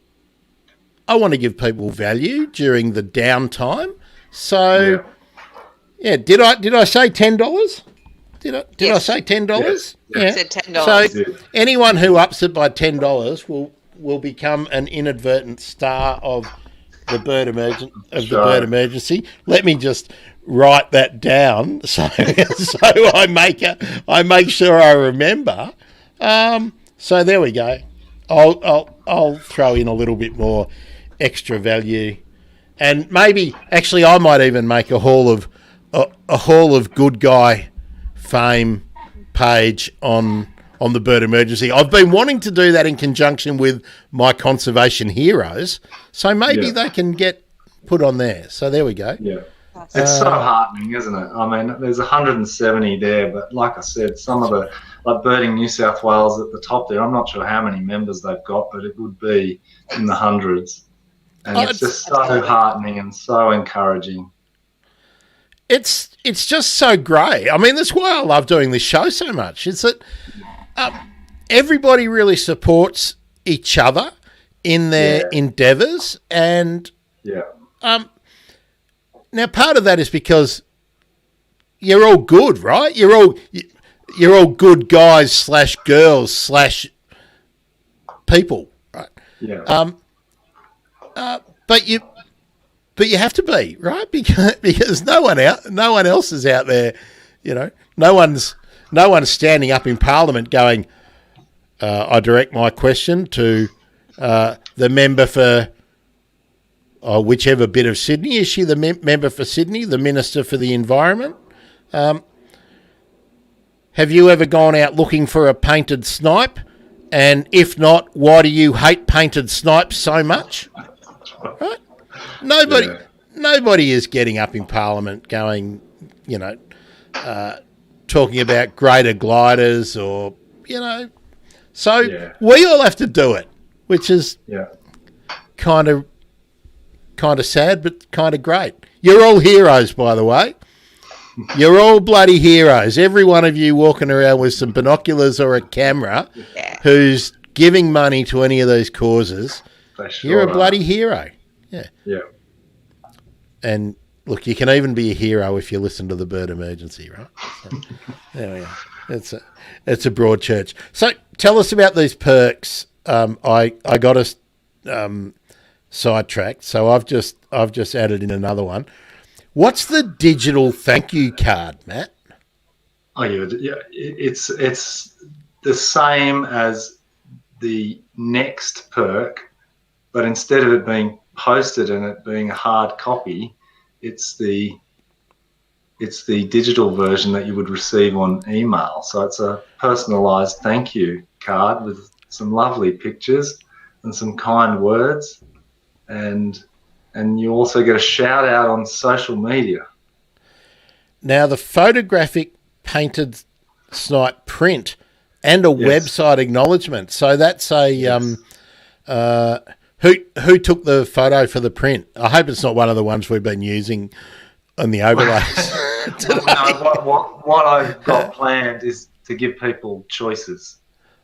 I want to give people value during the downtime. So, did I say $10? Did I say $10? Yeah. You said $10. So anyone who ups it by $10 will become an inadvertent star of the bird emergency. Let me just write that down so I make sure I remember. So there we go. I'll throw in a little bit more extra value, and maybe actually I might even make a Hall of Good Guy Fame page on the bird emergency. I've been wanting to do that in conjunction with my conservation heroes, so maybe they can get put on there. So there we go. Yeah. It's so heartening, isn't it? I mean, there's 170 there, but like I said, some of the, like Birding New South Wales at the top there, I'm not sure how many members they've got, but it would be in the hundreds. And it's just so heartening and so encouraging. It's just so great. I mean, that's why I love doing this show so much. It's that everybody really supports each other in their endeavours, and now part of that is because you're all good, right? You're all good guys / girls / people, right? Yeah. But you have to be, right? Because no one else is out there, no one's standing up in Parliament going, I direct my question to the member for whichever bit of Sydney. Is she the member for Sydney, the Minister for the Environment? Have you ever gone out looking for a painted snipe? And if not, why do you hate painted snipes so much? Right? Nobody is getting up in Parliament going, talking about greater gliders or, So we all have to do it, which is kind of sad, but kind of great. You're all heroes, by the way. You're all bloody heroes. Every one of you walking around with some binoculars or a camera who's giving money to any of these causes, you're a bloody hero. Yeah. Yeah. And look, you can even be a hero if you listen to the bird emergency, right? So, there we go. It's a broad church. So tell us about these perks. I got us sidetracked, so I've just added in another one. What's the digital thank you card, Matt? Oh yeah, it's the same as the next perk, but instead of it being posted and it being a hard copy, it's the it's the digital version that you would receive on email. So it's a personalised thank you card with some lovely pictures and some kind words, and you also get a shout out on social media. Now, the photographic painted snipe print and a website acknowledgement. So that's a who took the photo for the print? I hope it's not one of the ones we've been using on the overlays. No, what I've got planned is to give people choices.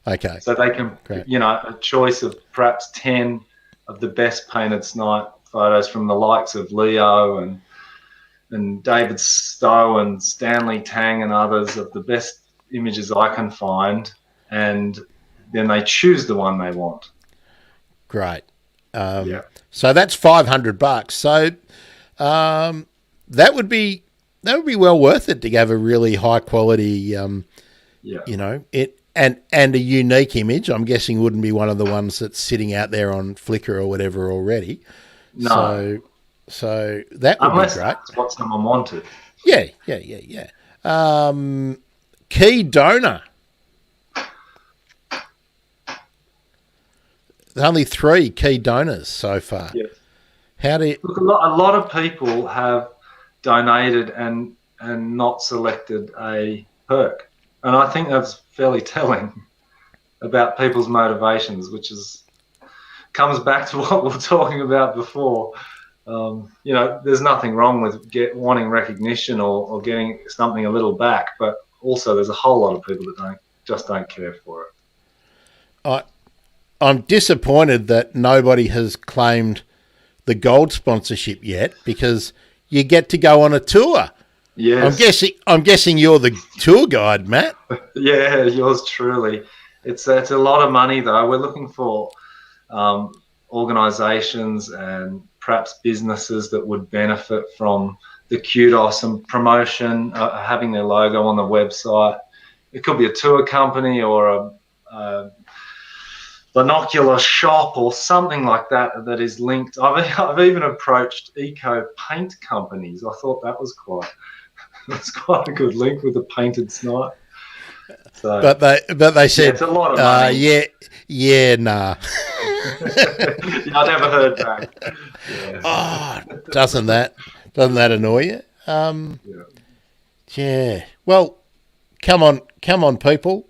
Okay. So they can, a choice of perhaps 10 of the best painted snipe photos from the likes of Leo and David Stowe and Stanley Tang and others, of the best images I can find, and then they choose the one they want. Great. So that's $500. So that would be well worth it to have a really high quality, and a unique image. I'm guessing wouldn't be one of the ones that's sitting out there on Flickr or whatever already. No. So that would Unless be great. That's what someone wanted. Yeah. Key donor. There's only 3 key donors so far. Yes. How do you... Look, a lot of people have donated and not selected a perk, and I think that's fairly telling about people's motivations, which comes back to what we were talking about before. There's nothing wrong with wanting recognition or getting something a little back, but also there's a whole lot of people that don't care for it. I'm disappointed that nobody has claimed the gold sponsorship yet, because you get to go on a tour. Yes. I'm guessing you're the tour guide, Matt. Yeah, yours truly. It's a lot of money though. We're looking for organisations and perhaps businesses that would benefit from the kudos and promotion, having their logo on the website. It could be a tour company or a binocular shop or something like that is linked. I've even approached eco paint companies. I thought that was quite a good link with the painted snipe. So, but they said, it's a lot of money. Nah. I never heard back. Yeah. Oh, doesn't that annoy you? Yeah. Well, come on, people.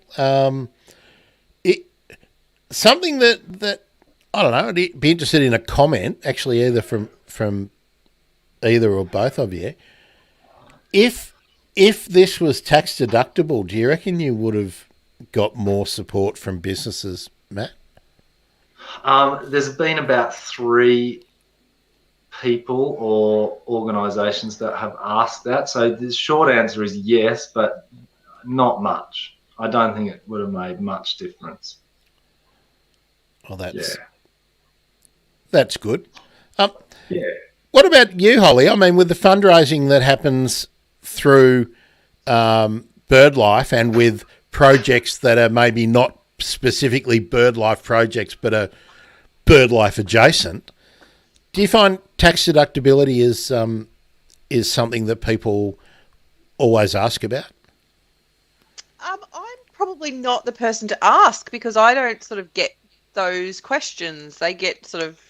Something that I don't know. I'd be interested in a comment, actually, either from either or both of you. If this was tax deductible, do you reckon you would have got more support from businesses, Matt? There's been about 3 people or organisations that have asked that. So the short answer is yes, but not much. I don't think it would have made much difference. Well, that's good. Yeah. What about you, Holly? I mean, with the fundraising that happens through BirdLife and with projects that are maybe not specifically BirdLife projects but are BirdLife adjacent, do you find tax deductibility is something that people always ask about? I'm probably not the person to ask, because I don't sort of get those questions. They get sort of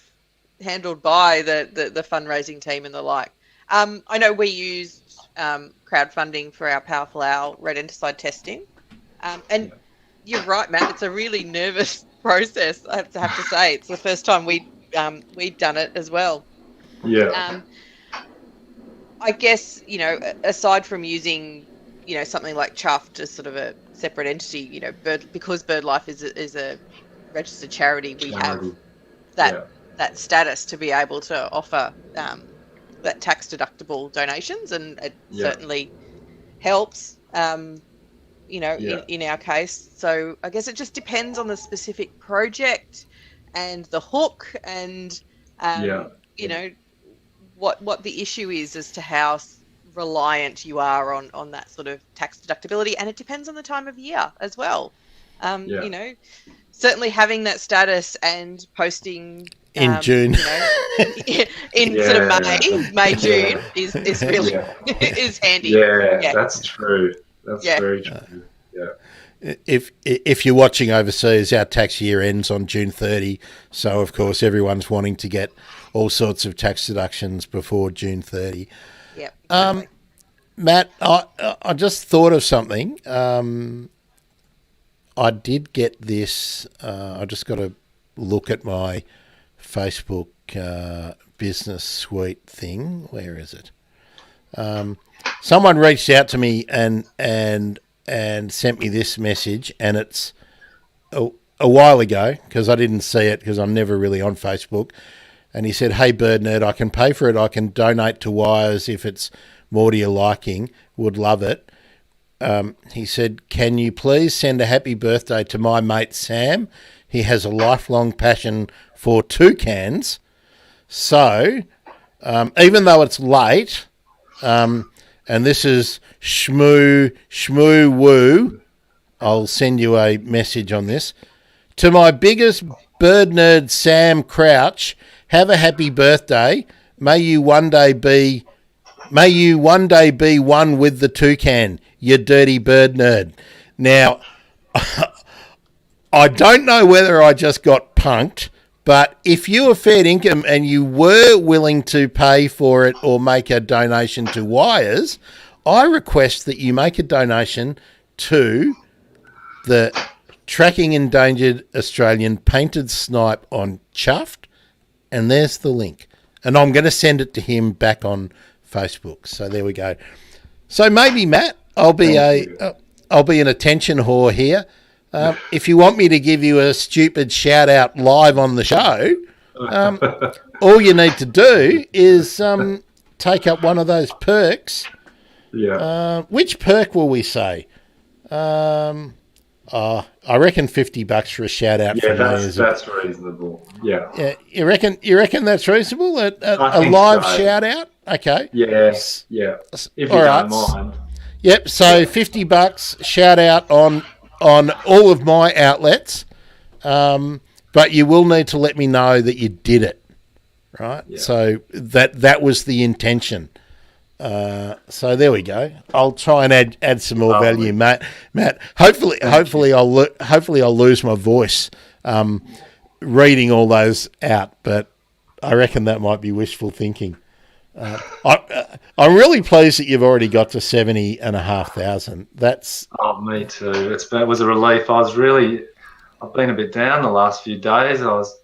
handled by the fundraising team and the like. I know we used crowdfunding for our Powerful Owl rodenticide testing, and you're right, Matt. It's a really nervous process. I have to say, it's the first time we'd done it as well. Yeah. I guess, aside from using, something like Chuffed as sort of a separate entity, because BirdLife is a registered charity, we have that status to be able to offer that tax deductible donations, and it certainly helps in our case. So I guess it just depends on the specific project and the hook and what the issue is as to how reliant you are on that sort of tax deductibility, and it depends on the time of year as well. Certainly having that status and posting in June. In sort of May, June is really is handy. Yeah, that's true. That's very true. If you're watching overseas, our tax year ends on June 30, so of course everyone's wanting to get all sorts of tax deductions before June 30. Yep. Matt, I just thought of something. I did get this. I just got to look at my Facebook business suite thing. Where is it? Someone reached out to me and sent me this message, and it's a while ago because I didn't see it because I'm never really on Facebook. And he said, "Hey, Bird Nerd, I can pay for it. I can donate to Wires if it's more to your liking. Would love it." He said, "Can you please send a happy birthday to my mate Sam? He has a lifelong passion for toucans. So, even though it's late, and this is shmoo woo, I'll send you a message on this. To my biggest bird nerd Sam Crouch, have a happy birthday. May you one day be one with the toucan, you dirty bird nerd." Now, I don't know whether I just got punked, but if you are fair income and you were willing to pay for it or make a donation to Wires, I request that you make a donation to the Tracking Endangered Australian Painted Snipe on Chuffed, and there's the link. And I'm going to send it to him back on Facebook. So there we go. So maybe, Matt, I'll be an attention whore here. If you want me to give you a stupid shout out live on the show, all you need to do is take up one of those perks. Yeah. Which perk will we say? I reckon $50 for a shout out. Yeah, that's reasonable. Yeah. You reckon that's reasonable? A live shout out? Okay. Yes. Yeah. If you don't mind. Yep. So $50 shout out on all of my outlets, but you will need to let me know that you did it, right? Yeah. So that was the intention. So there we go. I'll try and add some more value, Matt. Hopefully I'll lose my voice reading all those out, but I reckon that might be wishful thinking. I'm really pleased that you've already got to 70,500. That's me too. It was a relief. I've been a bit down the last few days. I was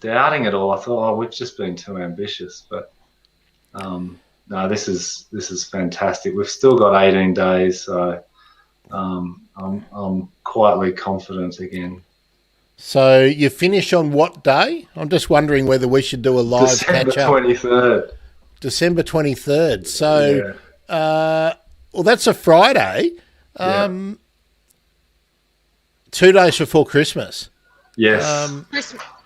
doubting it all. I thought, we've just been too ambitious, but no, this is fantastic. We've still got 18 days, so I'm quietly confident again. So you finish on what day? I'm just wondering whether we should do a live catch up. December 23rd. So, well, that's a Friday. 2 days before Christmas. Yes.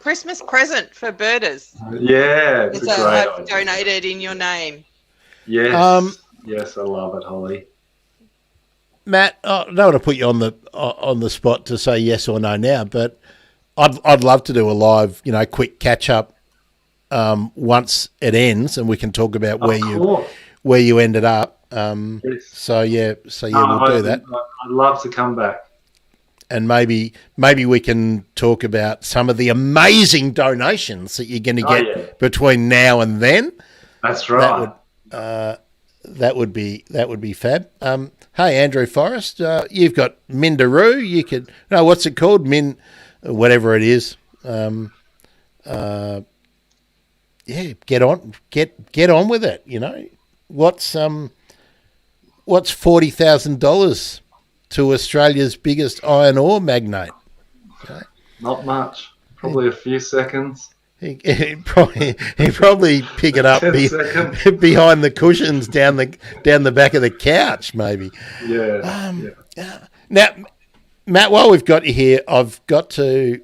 Christmas present for birders. Yeah, it's I've donated in your name. Yes. Yes, I love it, Holly. Matt, I don't want to put you on the spot to say yes or no now, but I'd love to do a live, quick catch up once it ends, and we can talk about where you ended up. Yes. So we'll do that. I'd love to come back. And maybe we can talk about some of the amazing donations that you're going to get between now and then. That's right. That would be fab. Hey, Andrew Forrest, you've got Mindaroo. You could what's it called? Whatever it is. Get on with it. What's $40,000 to Australia's biggest iron ore magnate? Okay. Not much. Probably a few seconds. He'd probably pick it up behind the cushions down the back of the couch, maybe. Yeah. Now, Matt, while we've got you here, I've got to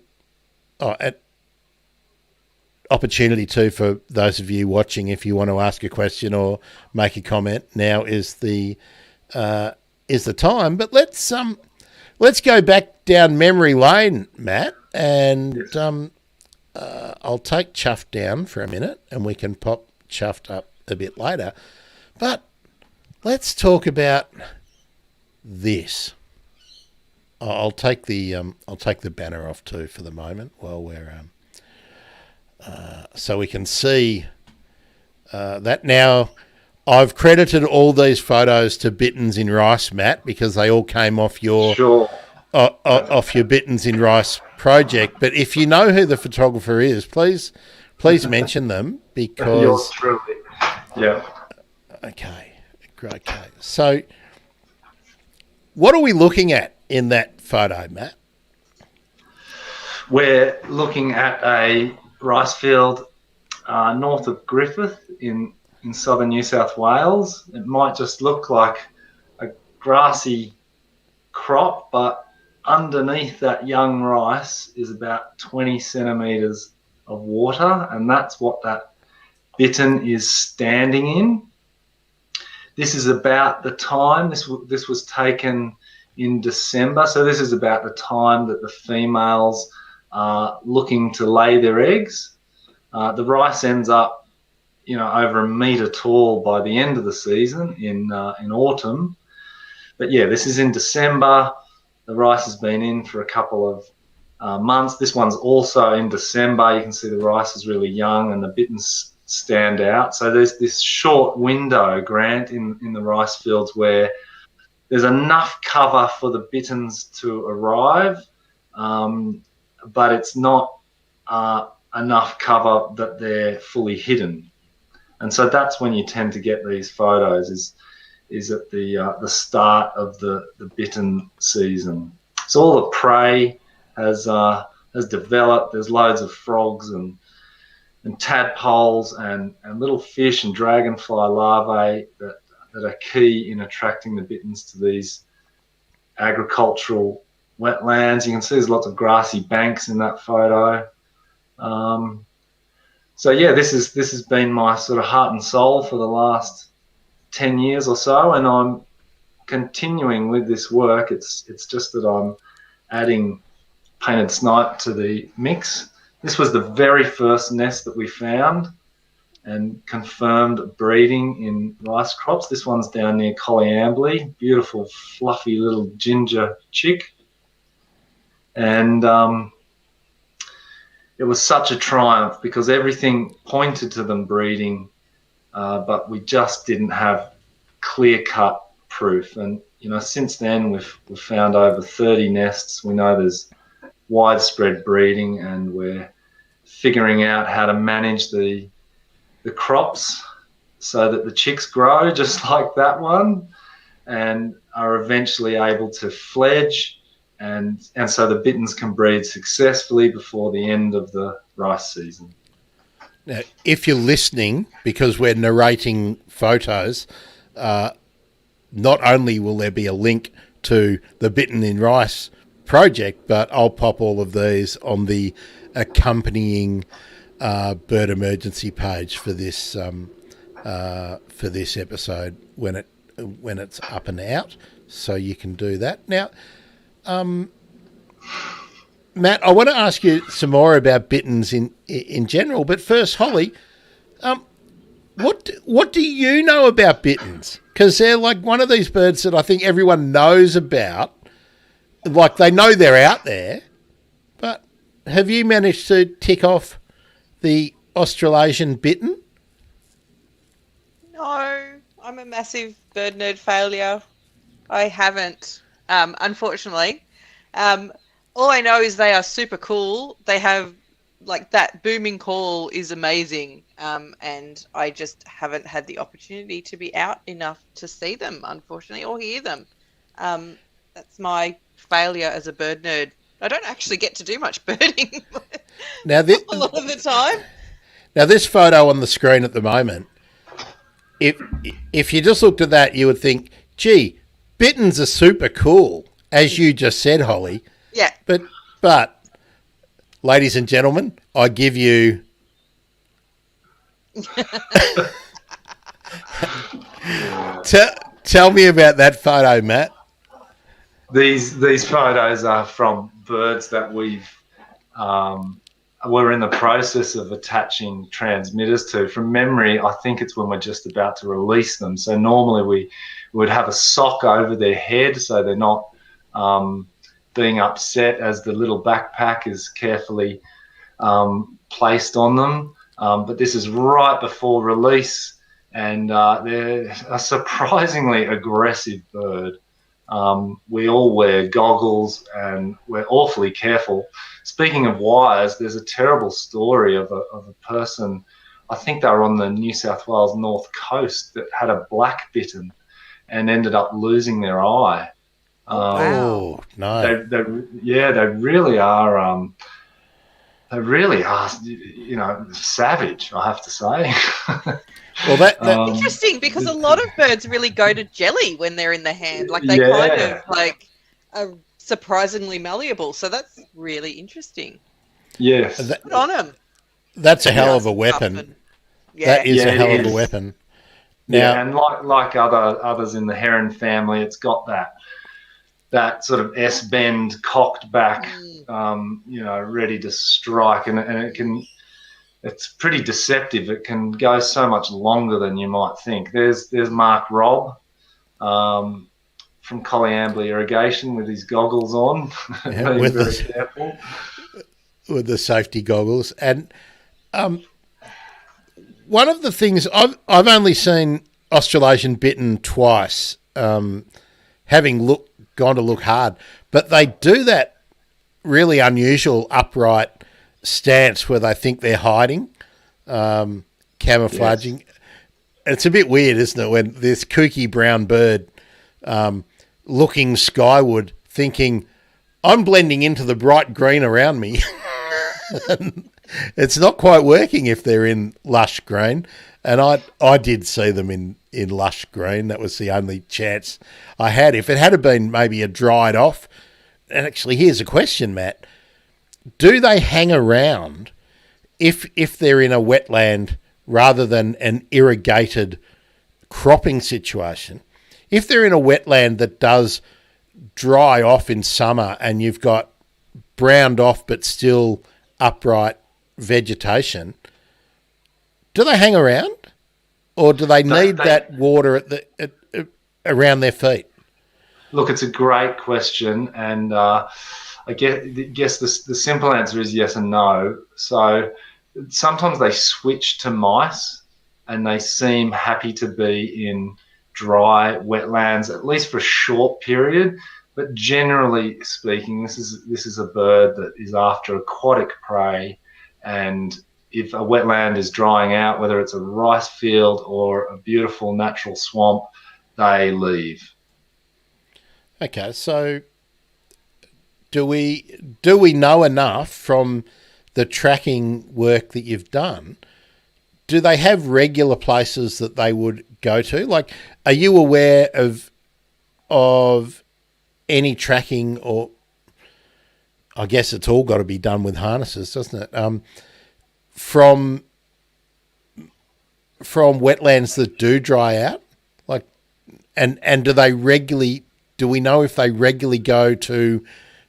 opportunity too for those of you watching. If you want to ask a question or make a comment, now is the time. But let's go back down memory lane, Matt, and I'll take Chuff down for a minute, and we can pop Chuffed up a bit later. But let's talk about this. I'll take the banner off too for the moment while we're so we can see that now. I've credited all these photos to BItterns In Rice, Matt, because they all came off your off your BItterns In Rice project. But if you know who the photographer is, please mention them, because yours truly. Yeah. Okay, great. Okay. So, what are we looking at in that photo, Matt? We're looking at a rice field north of Griffith in southern New South Wales. It might just look like a grassy crop, but underneath that young rice is about 20 centimetres of water, and that's what that bittern is standing in. This is about the time, this was taken in December, so this is about the time that the females are looking to lay their eggs. The rice ends up over a metre tall by the end of the season in autumn. But yeah, this is in December. The rice has been in for a couple of months. This one's also in December. You can see the rice is really young and the bitterns stand out. So there's this short window, Grant, in the rice fields where there's enough cover for the bitterns to arrive, but it's not enough cover that they're fully hidden. And so that's when you tend to get these photos is at the start of the bittern season. So all the prey has developed. There's loads of frogs and tadpoles and little fish and dragonfly larvae that are key in attracting the bitterns to these agricultural wetlands. You can see there's lots of grassy banks in that photo. So yeah, this has been my sort of heart and soul for the last 10 years or so, and I'm continuing with this work. It's just that I'm adding painted snipe to the mix. This was the very first nest that we found and confirmed breeding in rice crops. This one's down near Collyambly, beautiful fluffy little ginger chick. And it was such a triumph because everything pointed to them breeding, but we just didn't have clear-cut proof. And since then we've found over 30 nests. We know there's widespread breeding, and we're figuring out how to manage the crops so that the chicks grow just like that one and are eventually able to fledge. And so the bitterns can breed successfully before the end of the rice season. Now, if you're listening, because we're narrating photos, not only will there be a link to the BItterns In Rice project, but I'll pop all of these on the accompanying bird emergency page for this episode when it's up and out, so you can do that. Now, Matt, I want to ask you some more about bitterns in general, but first, Holly, what do you know about bitterns? Because they're like one of these birds that I think everyone knows about. Like, they know they're out there, but have you managed to tick off the Australasian bittern? No, I'm a massive bird nerd failure. I haven't. Unfortunately, all I know is they are super cool. They have that booming call is amazing, and I just haven't had the opportunity to be out enough to see them, unfortunately, or hear them. That's my failure as a bird nerd. I don't actually get to do much birding now a lot of the time. Now, this photo on the screen at the moment, if you just looked at that, you would think, gee, bitterns are super cool, as you just said, Holly. Yeah. But ladies and gentlemen, I give you tell me about that photo, Matt. These photos are from birds that we've we're in the process of attaching transmitters to. From memory, I think it's when we're just about to release them. So normally we would have a sock over their head so they're not being upset as the little backpack is carefully placed on them. But this is right before release, and they're a surprisingly aggressive bird. We all wear goggles and we're awfully careful. Speaking of wires, there's a terrible story of a person, I think they were on the New South Wales north coast, that had a black bittern and ended up losing their eye. Oh, no. They really are. They really are, savage, I have to say. Well, that interesting, because a lot of birds really go to jelly when they're in the hand. Like they kind of are surprisingly malleable. So that's really interesting. Yes. Good on them. That's a hell of a weapon. That is a hell of a weapon. Now, and like others in the heron family, it's got that sort of S-bend cocked back, ready to strike, and it's pretty deceptive. It can go so much longer than you might think. There's Mark Robb from Collyambly Irrigation with his goggles on, being very careful. With the safety goggles. And one of the things, I've only seen Australasian bittern twice, having gone to look hard, but they do that really unusual upright stance where they think they're hiding, camouflaging. Yes. It's a bit weird, isn't it, when this kooky brown bird looking skyward, thinking, I'm blending into the bright green around me. It's not quite working if they're in lush green. And I did see them in lush green. That was the only chance I had. If it had been maybe a dried off, and actually here's a question, Matt. Do they hang around if they're in a wetland rather than an irrigated cropping situation? If they're in a wetland that does dry off in summer and you've got browned off but still upright vegetation, do they hang around, or do they need that water around their feet? Look, it's a great question, and I guess the simple answer is yes and no. So sometimes they switch to mice, and they seem happy to be in dry wetlands, at least for a short period. But generally speaking, this is a bird that is after aquatic prey, and if a wetland is drying out, whether it's a rice field or a beautiful natural swamp, they leave. Okay, so do we know enough from the tracking work that you've done? Do they have regular places that they would go to? Like, are you aware of any tracking, or I guess it's all got to be done with harnesses, doesn't it? From wetlands that do dry out, like, and do we know if they regularly go to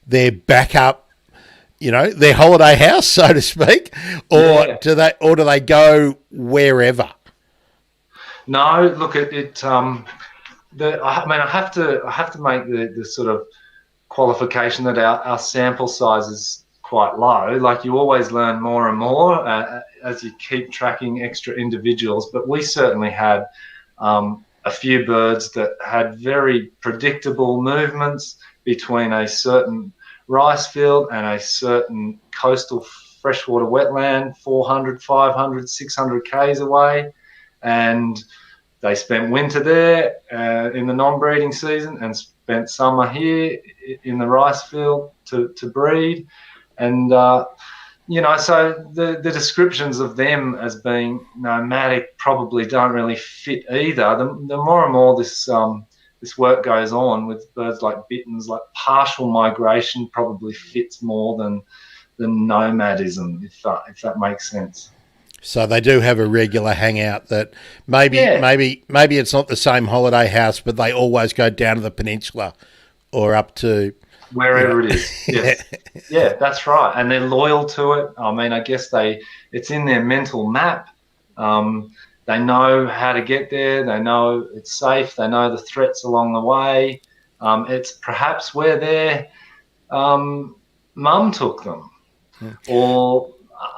their backup, their holiday house, so to speak, or do they go wherever? No, look, I have to make the sort of qualification that our sample size is quite low. Like, you always learn more and more as you keep tracking extra individuals, but we certainly had a few birds that had very predictable movements between a certain rice field and a certain coastal freshwater wetland 400, 500, 600 k's away, and they spent winter there in the non-breeding season and spent summer here in the rice field to breed. And, so the descriptions of them as being nomadic probably don't really fit either. The more and more this work goes on with birds like bitterns, like partial migration probably fits more than nomadism, if that makes sense. So they do have a regular hangout that maybe it's not the same holiday house, but they always go down to the peninsula or up to wherever it is. Yes. Yeah, that's right. And they're loyal to it. I mean, I guess it's in their mental map. They know how to get there. They know it's safe. They know the threats along the way. It's perhaps where their mum took them, or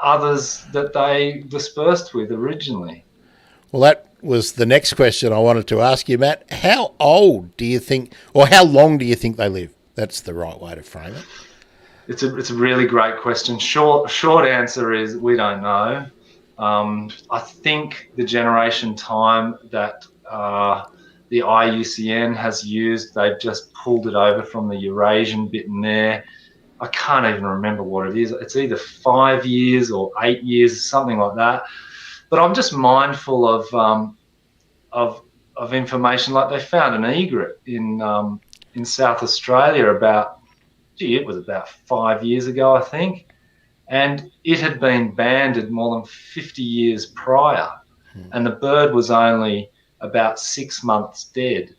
others that they dispersed with originally. Well, that was the next question I wanted to ask you, Matt. How old do you think, or how long do you think they live? That's the right way to frame it. It's a really great question. Short answer is we don't know. I think the generation time that the IUCN has used, they've just pulled it over from the Eurasian bit in there. I can't even remember what it is. It's either 5 years or 8 years, something like that. But I'm just mindful of information. Like they found an egret in South Australia it was about 5 years ago, I think. And it had been banded more than 50 years prior. And the bird was only about 6 months dead.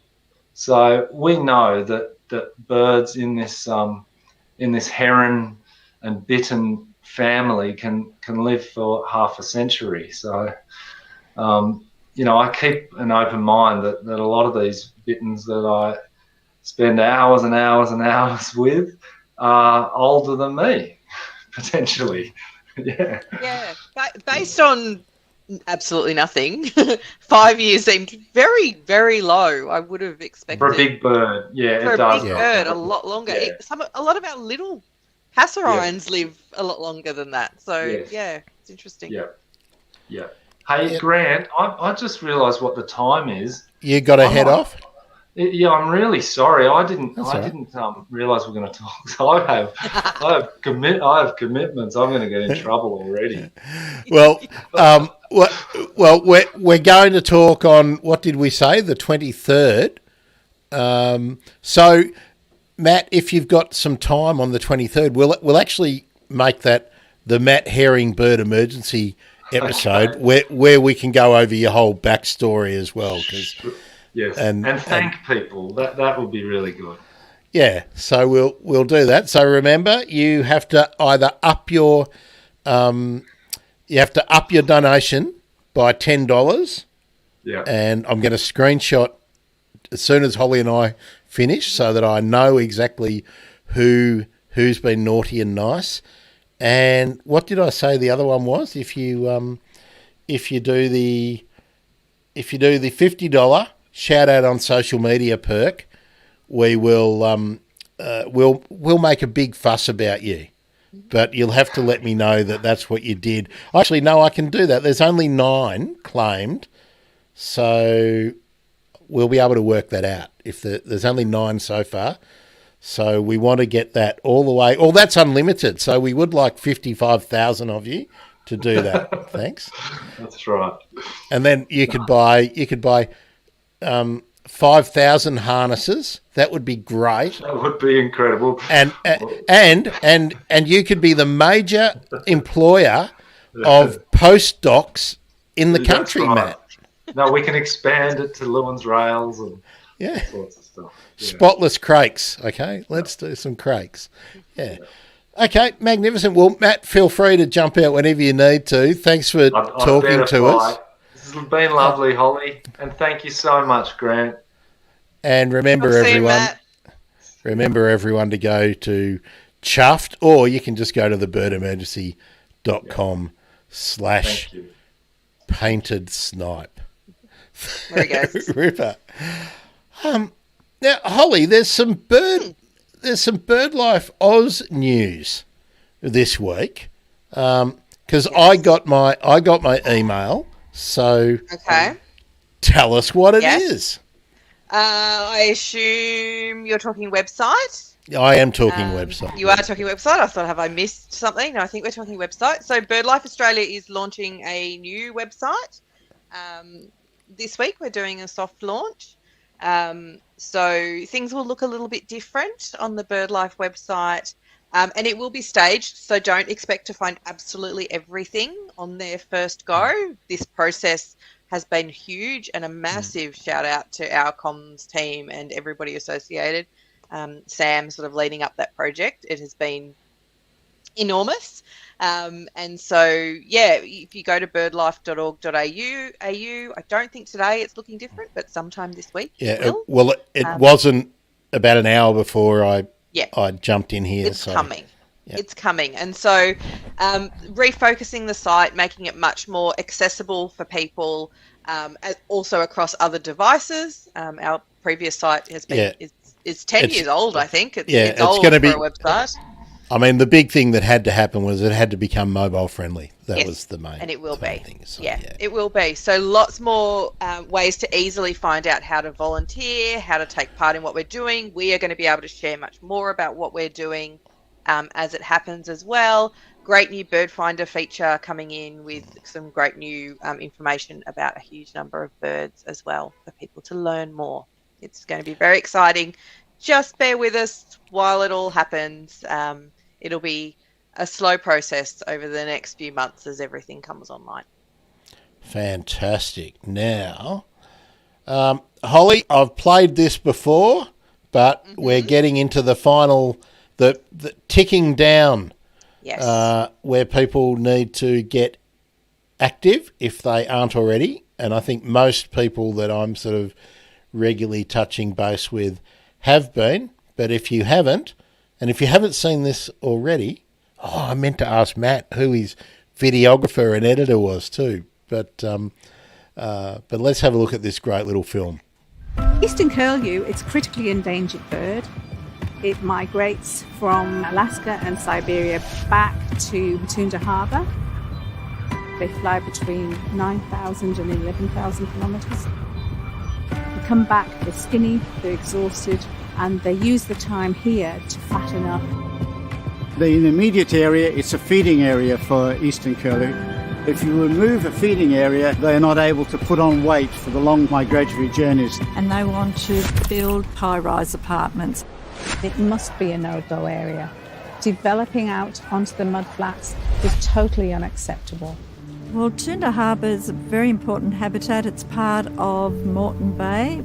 So we know that birds in this heron and bittern family can live for half a century. So, I keep an open mind that a lot of these bitterns that I spend hours and hours and hours with are older than me, potentially. Yeah. Yeah. Based on absolutely nothing, 5 years seemed very, very low. I would have expected. For a big bird, yeah, for it does. For a big bird, a lot longer. Yeah. A lot of our little passerines live a lot longer than that. So, yeah, it's interesting. Yeah. Yeah. Hey, Grant, I just realised what the time is. You got to head off? Yeah, I'm really sorry. I didn't realise we're going to talk. So I have commitments. I'm going to get in trouble already. Well, we're going to talk on, what did we say, the 23rd. So, Matt, if you've got some time on the 23rd, we'll actually make that the Matt Herring Bird Emergency episode, where we can go over your whole backstory as well. Yes, and thank people. That would be really good. Yeah, so we'll do that. So remember, you have to either up your donation by $10. Yeah, and I'm going to screenshot as soon as Holly and I finish, so that I know exactly who's been naughty and nice. And what did I say the other one was? If you do the $50 shout out on social media perk, we will we'll make a big fuss about you. But you'll have to let me know that that's what you did. Actually, no, I can do that. There's only 9 claimed, so we'll be able to work that out. If there's only 9 so far. So we want to get that all the way. Well, that's unlimited. So we would like 55,000 of you to do that. Thanks. That's right. And then you could buy 5,000 harnesses. That would be great. That would be incredible. And you could be the major employer of postdocs in the country, right, Matt. No, we can expand it to Lewins rails and all sorts of stuff. Yeah. Spotless crakes, okay? Let's do some crakes. Yeah. Okay, magnificent. Well, Matt, feel free to jump out whenever you need to. Thanks for talking to us. This has been lovely, Holly, and thank you so much, Grant. And remember, everyone to go to Chuffed, or you can just go to thebirdemergency.com/painted snipe. There he goes. Ripper. Now, Holly, there's some BirdLife Oz news this week, because I got my email. So, tell us what it is. I assume you're talking website. I am talking website. You are talking website. I thought, have I missed something? No, I think we're talking website. So, BirdLife Australia is launching a new website. This week, we're doing a soft launch. So things will look a little bit different on the BirdLife website, and it will be staged, so don't expect to find absolutely everything on there first go. This process has been huge, and a massive shout out to our comms team and everybody associated. Sam sort of leading up that project. It has been enormous. And so, yeah, if you go to birdlife.org.au, I don't think today it's looking different, but sometime this week it will. It wasn't about an hour before I jumped in here. It's coming. Yep. It's coming. And so refocusing the site, making it much more accessible for people, also across other devices. Our previous site has been is 10 years old, I think. It's old for a website. I mean, the big thing that had to happen was it had to become mobile friendly. That was the main, and it will be. Thing. So, it will be. So lots more ways to easily find out how to volunteer, how to take part in what we're doing. We are going to be able to share much more about what we're doing as it happens as well. Great new bird finder feature coming in with some great new information about a huge number of birds as well for people to learn more. It's going to be very exciting. Just bear with us while it all happens. It'll be a slow process over the next few months as everything comes online. Fantastic. Now, Holly, I've played this before, but we're getting into the final, the ticking down, where people need to get active if they aren't already. And I think most people that I'm sort of regularly touching base with have been, but if you haven't, and if you haven't seen this already, I meant to ask Matt who his videographer and editor was too, but let's have a look at this great little film. Eastern curlew, it's a critically endangered bird. It migrates from Alaska and Siberia back to Tunda Harbour. They fly between 9,000 and 11,000 kilometres. They come back, they're skinny, they're exhausted, and they use the time here to fatten up. The immediate area, it's a feeding area for eastern curlew. If you remove a feeding area, they are not able to put on weight for the long migratory journeys. And they want to build high-rise apartments. It must be a no-go area. Developing out onto the mudflats is totally unacceptable. Well, Tunda Harbour is a very important habitat. It's part of Moreton Bay.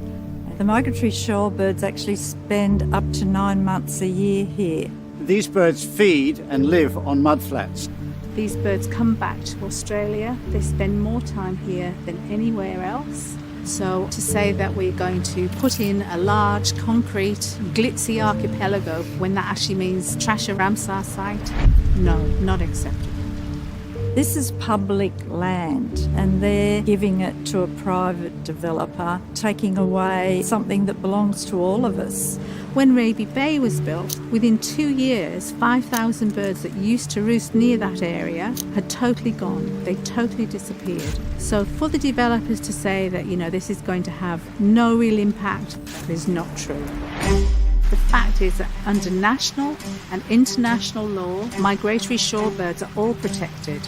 The migratory shorebirds actually spend up to 9 months a year here. These birds feed and live on mudflats. These birds come back to Australia. They spend more time here than anywhere else. So to say that we're going to put in a large, concrete, glitzy archipelago when that actually means trash a Ramsar site, no, not acceptable. This is public land and they're giving it to a private developer, taking away something that belongs to all of us. When Raby Bay was built, within 2 years, 5,000 birds that used to roost near that area had totally gone. They totally disappeared. So for the developers to say that, this is going to have no real impact is not true. The fact is that under national and international law, migratory shorebirds are all protected.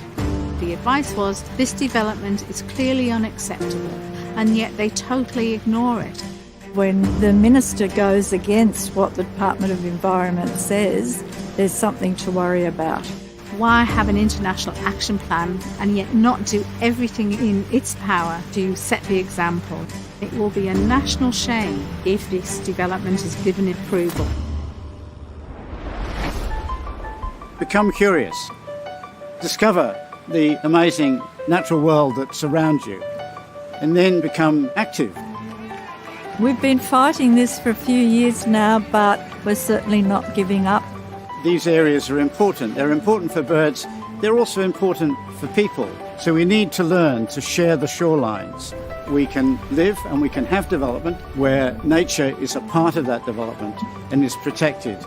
The advice was this development is clearly unacceptable, and yet they totally ignore it. When the minister goes against what the Department of Environment says, there's something to worry about. Why have an international action plan and yet not do everything in its power to set the example? It will be a national shame if this development is given approval. Become curious. Discover the amazing natural world that surrounds you, and then become active. We've been fighting this for a few years now, but we're certainly not giving up. These areas are important. They're important for birds. They're also important for people. So we need to learn to share the shorelines. We can live and we can have development where nature is a part of that development and is protected.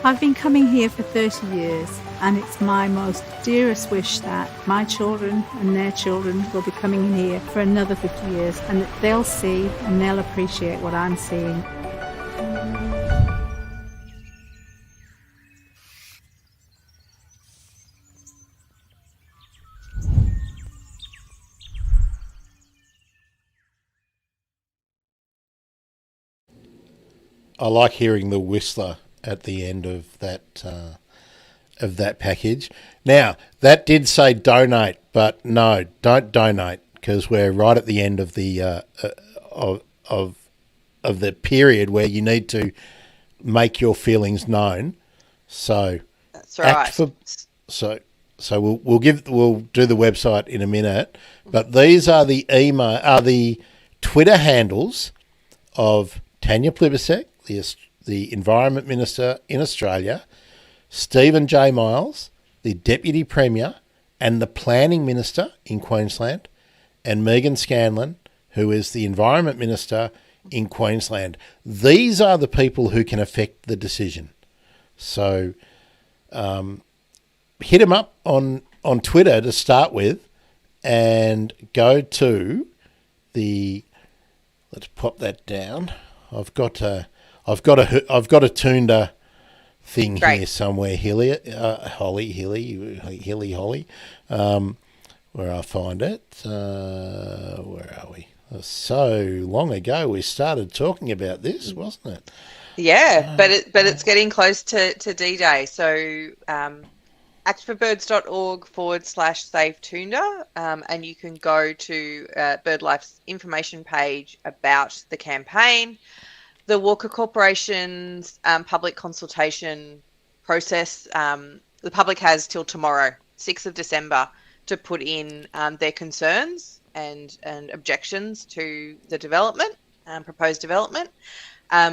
I've been coming here for 30 years, and it's my most dearest wish that my children and their children will be coming in here for another 50 years, and that they'll see and they'll appreciate what I'm seeing. I like hearing the whistler at the end of that package. Now, that did say donate, but no, don't donate, because we're right at the end of the of the period where you need to make your feelings known. So that's right. So we'll do the website in a minute, but these are the Twitter handles of Tanya Plibersek, the Environment Minister in Australia, Stephen J. Miles, the Deputy Premier, and the Planning Minister in Queensland, and Megan Scanlon, who is the Environment Minister in Queensland. These are the people who can affect the decision. So hit them up on Twitter to start with, and go to let's pop that down. I've got a Toonda thing here somewhere, Holly, where I find it. Where are we? So long ago we started talking about this, wasn't it? Yeah, but it's getting close to D-Day. So actforbirds.org/save Toonda, and you can go to BirdLife's information page about the campaign. The Walker Corporation's public consultation process, the public has till tomorrow, 6th of December, to put in their concerns and objections to the development, proposed development.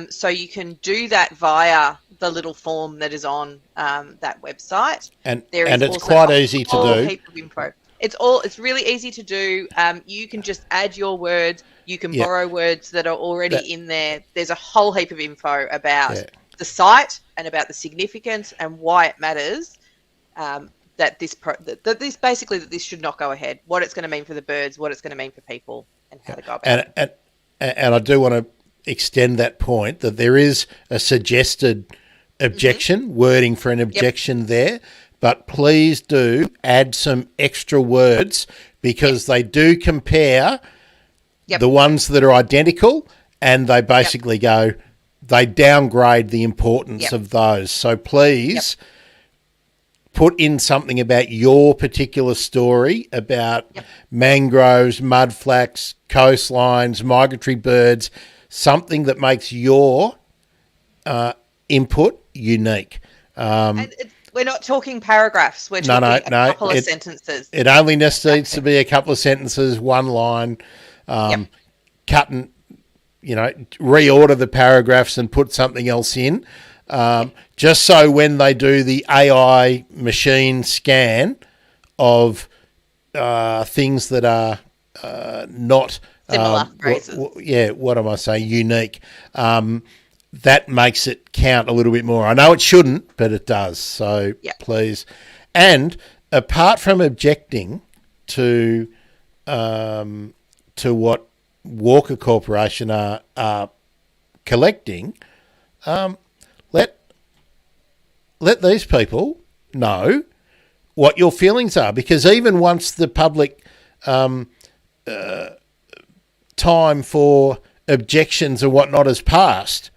So you can do that via the little form that is on that website. And it's quite easy to do. Heap of info. It's really easy to do. You can just add your words. You can borrow words that are already in there. There's a whole heap of info about the site and about the significance and why it matters that this should not go ahead. What it's going to mean for the birds, what it's going to mean for people, and how to go about it. And I do want to extend that point that there is a suggested objection, wording for an objection there, but please do add some extra words, because they do compare the ones that are identical, and they basically they downgrade the importance of those. So please put in something about your particular story about mangroves, mudflats, coastlines, migratory birds, something that makes your input unique. And we're not talking paragraphs. We're talking a couple of sentences. It only needs to be a couple of sentences, one line. Cut and, reorder the paragraphs and put something else in. Just so when they do the AI machine scan of things that are not similar phrases. What am I saying? Unique. That makes it count a little bit more. I know it shouldn't, but it does. So please. And apart from objecting to what Walker Corporation are collecting, let these people know what your feelings are, because even once the public time for objections and whatnot has passed,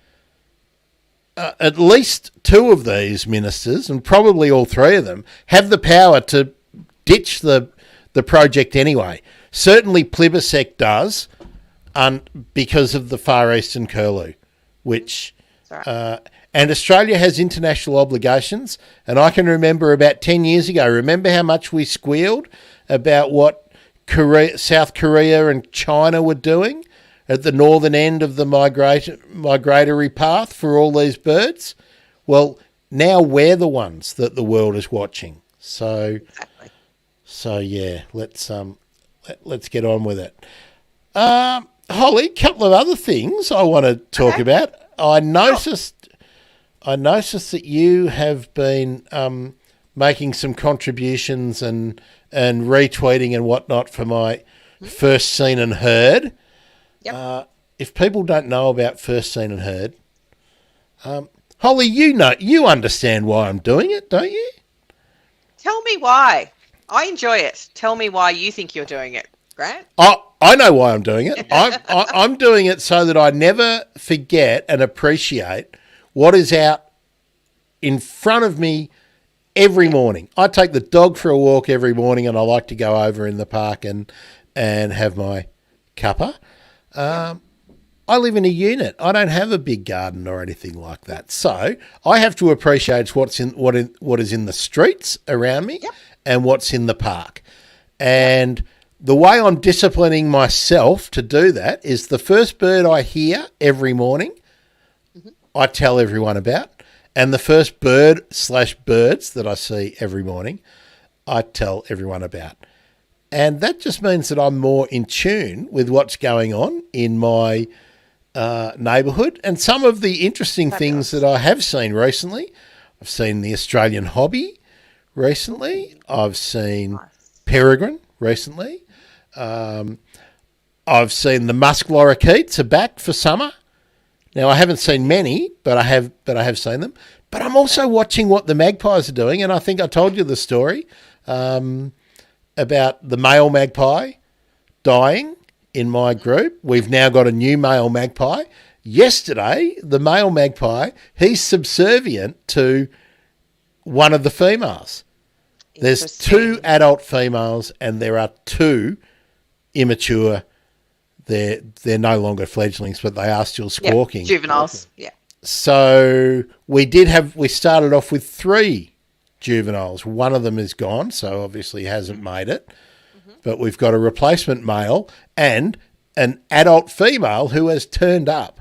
at least two of these ministers, and probably all three of them, have the power to ditch the project anyway. Certainly Plibersek does, because of the Far Eastern Curlew, which... and Australia has international obligations, and I can remember about 10 years ago, remember how much we squealed about what South Korea and China were doing at the northern end of the migratory path for all these birds? Well, now we're the ones that the world is watching. So, let's get on with it. Holly, a couple of other things I want to talk about. I noticed that you have been making some contributions and retweeting and whatnot for my First Seen and Heard. If people don't know about First Seen and Heard, Holly, you understand why I'm doing it, don't you? Tell me why. I enjoy it. Tell me why you think you're doing it, Grant. I know why I'm doing it. I'm doing it so that I never forget and appreciate what is out in front of me every morning. I take the dog for a walk every morning, and I like to go over in the park and have my cuppa. I live in a unit. I don't have a big garden or anything like that. So I have to appreciate what is in the streets around me and what's in the park. And the way I'm disciplining myself to do that is the first bird I hear every morning, I tell everyone about. And the first bird/birds that I see every morning, I tell everyone about. And that just means that I'm more in tune with what's going on in my neighbourhood. And some of the interesting things that I have seen recently, I've seen the Australian hobby recently. I've seen peregrine recently. I've seen the musk lorikeets are back for summer. Now, I haven't seen many, but I have seen them. But I'm also watching what the magpies are doing, and I think I told you the story about the male magpie dying in my group. We've now got a new male magpie. Yesterday, the male magpie, he's subservient to one of the females. There's 2 adult females and there are 2 immature. They're no longer fledglings, but they are still squawking. Juveniles, So we started off with 3 juveniles. One of them is gone, so obviously hasn't made it. But we've got a replacement male and an adult female who has turned up.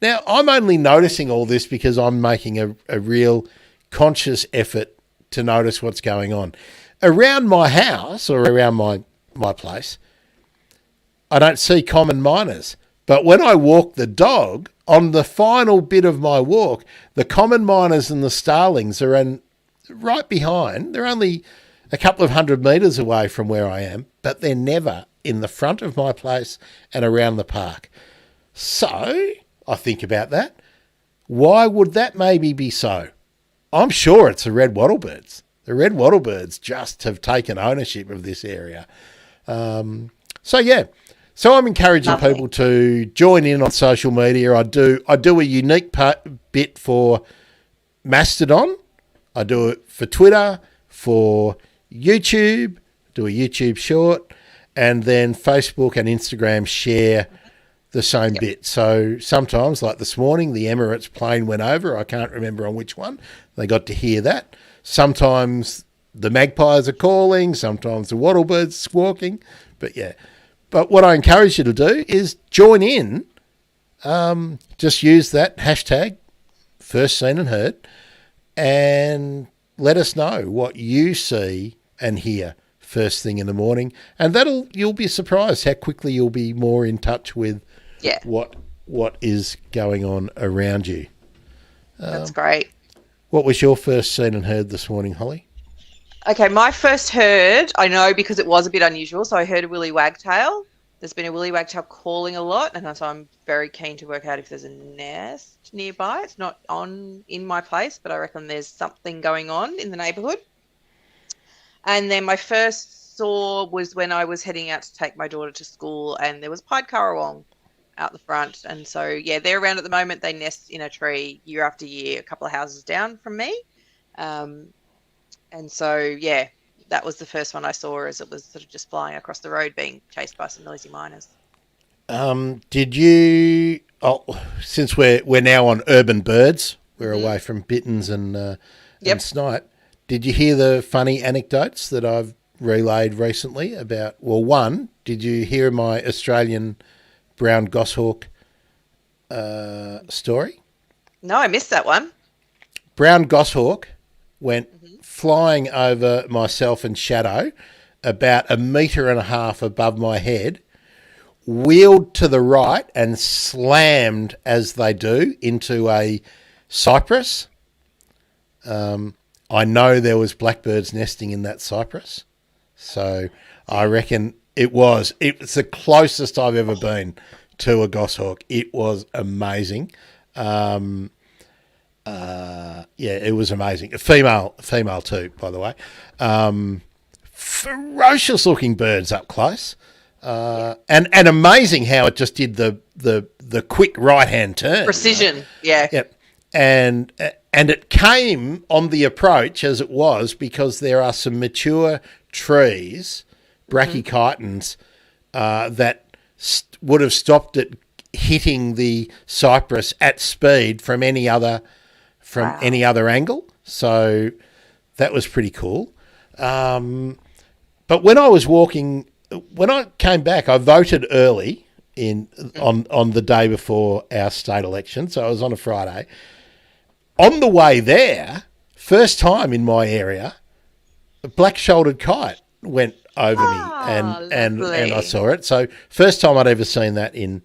Now, I'm only noticing all this because I'm making a real conscious effort to notice what's going on. Around my house or around my place, I don't see common miners. But when I walk the dog, on the final bit of my walk, the common miners and the starlings are right behind. They're only a couple of 100 metres away from where I am, but they're never in the front of my place and around the park. So I think about that. Why would that maybe be so? I'm sure it's the red wattlebirds. The red wattlebirds just have taken ownership of this area. So I'm encouraging people to join in on social media. I do a unique bit for Mastodon. I do it for Twitter, for YouTube, do a YouTube short, and then Facebook and Instagram share the same bit. So sometimes, like this morning, the Emirates plane went over. I can't remember on which one. They got to hear that. Sometimes the magpies are calling. Sometimes the wattlebirds are squawking. But what I encourage you to do is join in. Just use that hashtag, first seen and heard, and let us know what you see and hear first thing in the morning. And you'll be surprised how quickly you'll be more in touch with what is going on around you. That's great. What was your first seen and heard this morning, Holly? Okay, my first heard, I know because it was a bit unusual, so I heard a willy wagtail. There's been a willy wagtail calling a lot, and so I'm very keen to work out if there's a nest nearby. It's not in my place, but I reckon there's something going on in the neighbourhood. And then my first saw was when I was heading out to take my daughter to school, and there was pied currawong out the front. And so, they're around at the moment. They nest in a tree year after year, a couple of houses down from me. And so, that was the first one I saw as it was sort of just flying across the road being chased by some noisy miners. Did you, since we're now on urban birds, we're away from BItterns and Snipe, did you hear the funny anecdotes that I've relayed recently about, one, did you hear my Australian brown goshawk story? No, I missed that one. Brown goshawk went flying over myself and Shadow about 1.5 meters above my head, wheeled to the right and slammed, as they do, into a cypress. I know there was blackbirds nesting in that cypress, so I reckon it was the closest I've ever been to a goshawk. It was amazing. It was amazing. A female too, by the way. Ferocious looking birds up close. And amazing how it just did the quick right hand turn. Precision, Yep. And it came on the approach as it was because there are some mature trees, brachychitons, that would have stopped it hitting the cypress at speed from any other angle. So that was pretty cool. But when I came back, I voted early on the day before our state election. So I was on a Friday. On the way there, first time in my area, a black-shouldered kite went over me, and I saw it. So first time I'd ever seen that in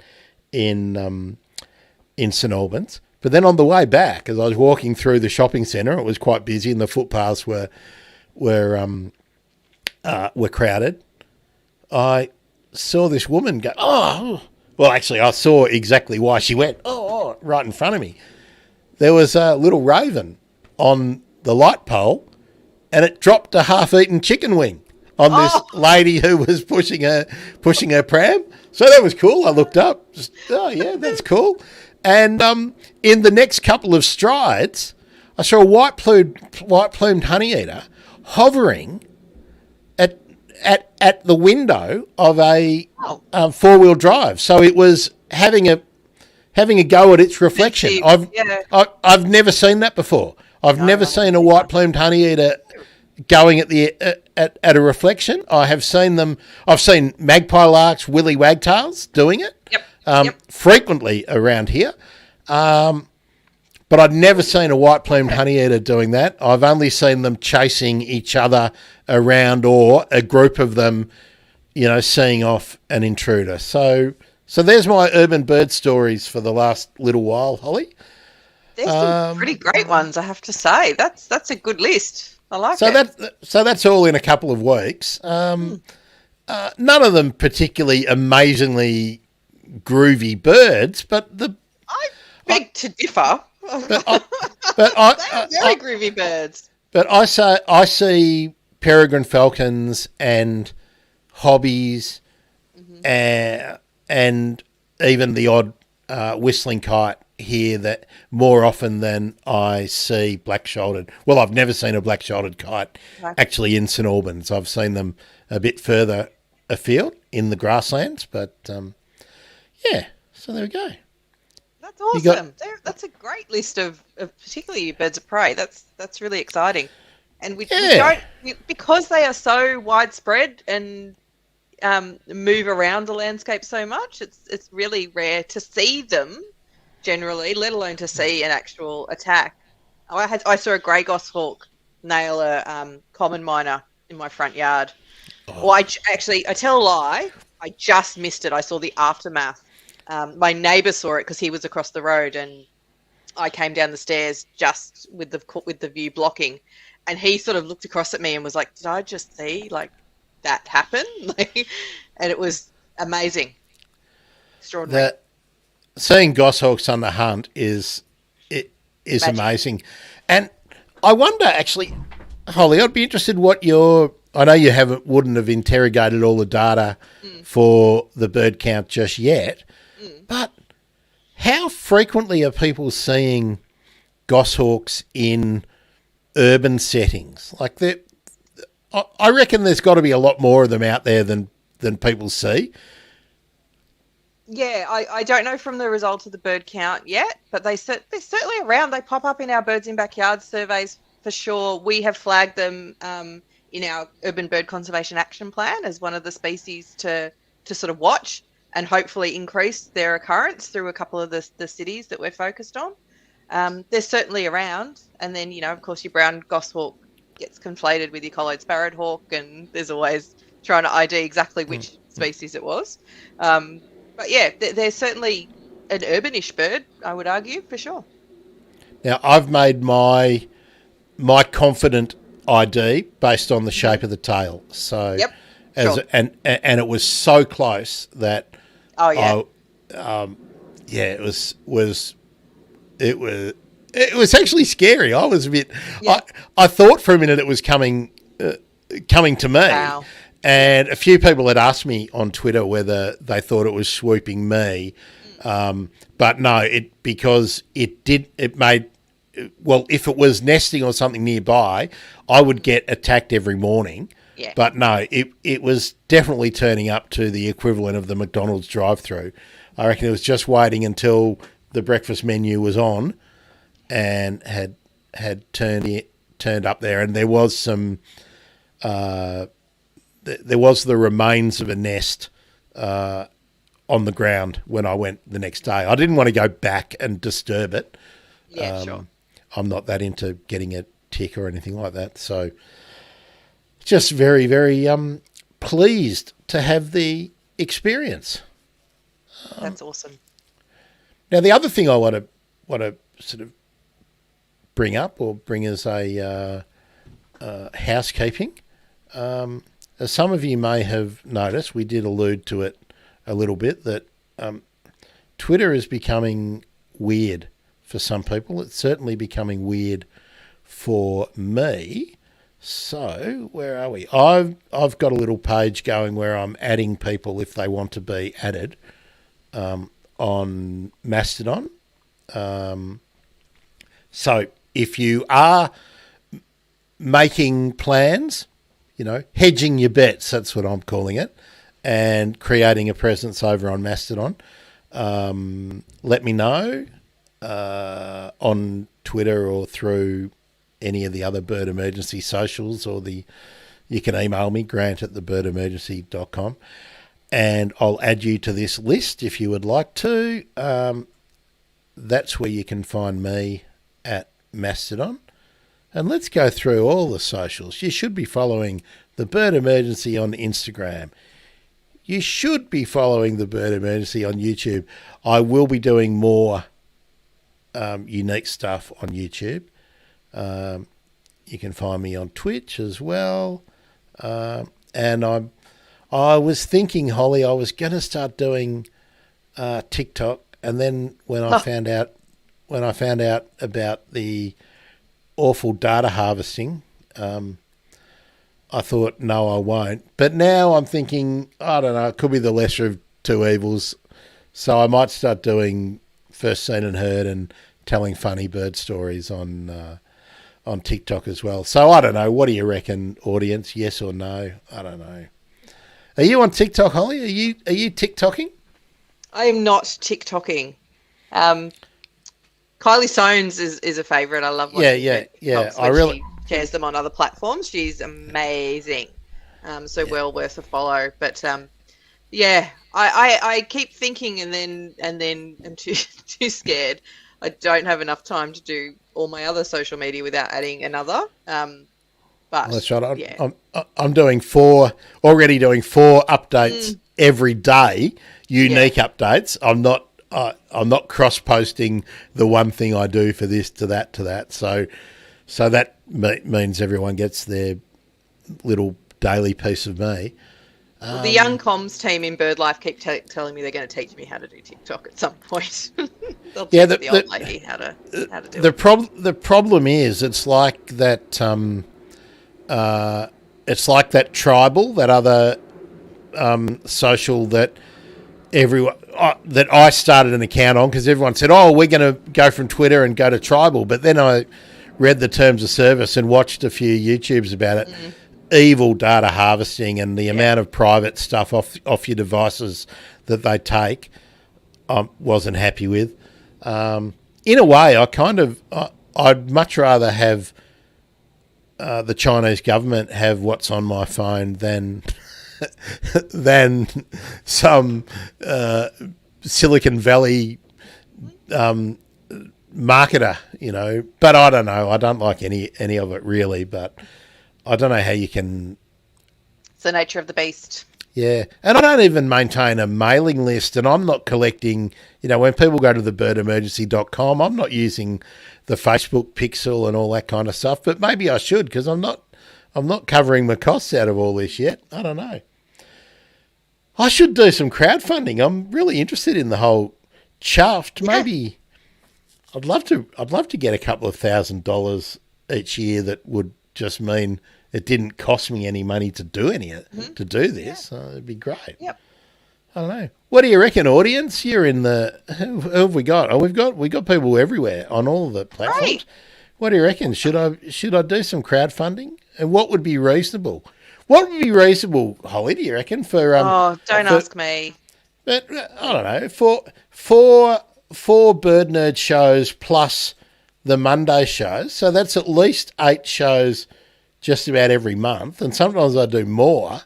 St Albans. But then on the way back, as I was walking through the shopping centre, it was quite busy, and the footpaths were crowded. I saw this woman go, oh, well, actually, I saw exactly why she went, oh, right in front of me. There was a little raven on the light pole, and it dropped a half-eaten chicken wing on this lady who was pushing her pram. So that was cool. I looked up. Just, oh, yeah, that's cool. And in the next couple of strides, I saw a white-plumed honeyeater hovering at the window of a four-wheel drive. So it was having a go at its reflection. I've never seen that before. I've never seen a white-plumed honeyeater going at a reflection. I have seen them. I've seen magpie larks, willy wagtails doing it frequently around here. But I'd never seen a white-plumed honeyeater doing that. I've only seen them chasing each other around, or a group of them, seeing off an intruder. So there's my urban bird stories for the last little while, Holly. There's some pretty great ones, I have to say. That's a good list. I like it. So that's all in a couple of weeks. None of them particularly amazingly groovy birds, but I beg to differ. But They are very groovy birds. But I see peregrine falcons and hobbies, and even the odd whistling kite here that more often than I see black-shouldered. Well, I've never seen a black-shouldered kite actually in St Albans. I've seen them a bit further afield in the grasslands, but so there we go. That's awesome. That's a great list of particularly birds of prey. That's really exciting. And we don't, because they are so widespread and move around the landscape so much, it's really rare to see them generally, let alone to see an actual attack. I saw a grey goshawk nail a common myna in my front yard. Well, I tell a lie, I just missed it. I saw the aftermath. My neighbour saw it because he was across the road, and I came down the stairs just with the view blocking, and he sort of looked across at me and was like, "Did I just see that happen?" And it was amazing, extraordinary. Seeing goshawks on the hunt is amazing, and I wonder actually, Holly, I'd be interested what I know you wouldn't have interrogated all the data for the bird count just yet. But how frequently are people seeing goshawks in urban settings? I reckon there's got to be a lot more of them out there than people see. Yeah, I don't know from the results of the bird count yet, but they're certainly around. They pop up in our Birds in Backyard surveys for sure. We have flagged them in our Urban Bird Conservation Action Plan as one of the species to sort of watch, and hopefully increase their occurrence through a couple of the cities that we're focused on. They're certainly around. And then, of course, your brown goshawk gets conflated with your collared sparrowhawk, and there's always trying to ID exactly which species it was. But yeah, they're certainly an urbanish bird, I would argue, for sure. Now, I've made my confident ID based on the shape of the tail. So, and it was so close that it was actually scary. I was a bit. I thought for a minute it was coming to me. Wow. And a few people had asked me on Twitter whether they thought it was swooping me, but no, because it made. Well, if it was nesting or something nearby, I would get attacked every morning. Yeah. But no, it was definitely turning up to the equivalent of the McDonald's drive-through. I reckon it was just waiting until the breakfast menu was on and had turned up there, and there was some there was the remains of a nest on the ground when I went the next day. I didn't want to go back and disturb it. Yeah, sure. I'm not that into getting a tick or anything like that. So just very, very pleased to have the experience. That's awesome. Now, the other thing I want to sort of bring up or bring as a housekeeping, as some of you may have noticed, we did allude to it a little bit, that Twitter is becoming weird for some people. It's certainly becoming weird for me. So where are we? I've got a little page going where I'm adding people if they want to be added on Mastodon. So if you are making plans, hedging your bets, that's what I'm calling it, and creating a presence over on Mastodon, let me know on Twitter or through any of the other Bird Emergency socials, or you can email me, grant@thebirdemergency.com, and I'll add you to this list if you would like to. That's where you can find me at Mastodon. And let's go through all the socials. You should be following the Bird Emergency on Instagram. You should be following the Bird Emergency on YouTube. I will be doing more unique stuff on YouTube. You can find me on Twitch as well. And I was thinking, Holly, I was going to start doing TikTok, and then when I found out about the awful data harvesting, I thought, no, I won't. But now I'm thinking, I don't know, it could be the lesser of two evils. So I might start doing First Seen and Heard and telling funny bird stories on TikTok as well. So I don't know. What do you reckon, audience? Yes or no? I don't know. Are you on TikTok, Holly? Are you TikToking? I am not TikToking. Kylie Soanes is a favourite. I love watching yeah. I really she shares them on other platforms. She's amazing. Well worth a follow. But I keep thinking and then I'm too scared. I don't have enough time to do all my other social media without adding another. But that's right. I'm doing already doing four updates every day, unique updates. I'm not cross posting the one thing I do for this to that. So that means everyone gets their little daily piece of me. The young comms team in BirdLife keep telling me they're going to teach me how to do TikTok at some point. They'll teach the old lady how to do it. The problem is it's like that. It's like that Tribal, that other social that everyone that I started an account on, because everyone said, "Oh, we're going to go from Twitter and go to Tribal." But then I read the terms of service and watched a few YouTubes about it. Evil data harvesting and the amount of private stuff off your devices that they take, wasn't happy with. In a way, I'd much rather have the Chinese government have what's on my phone than some Silicon Valley marketer, But I don't know. I don't like any of it really, but I don't know how you can. It's the nature of the beast. Yeah. And I don't even maintain a mailing list, and I'm not collecting, when people go to the birdemergency.com, I'm not using the Facebook pixel and all that kind of stuff, but maybe I should, because I'm not covering the costs out of all this yet. I don't know. I should do some crowdfunding. I'm really interested in the whole chuffed. Yeah. Maybe I'd love to get a couple of $1,000 each year. That would just mean it didn't cost me any money to do to do this. Yeah. So it'd be great. Yep. I don't know. What do you reckon, audience? You're in the. Who have we got? Oh, we've got people everywhere on all the platforms. Right. What do you reckon? Should I do some crowdfunding? And what would be reasonable? What would be reasonable, Holly? Do you reckon for? Don't ask me. But I don't know, four Bird Nerd shows plus the Monday shows, so that's at least 8 shows just about every month, and sometimes I do more.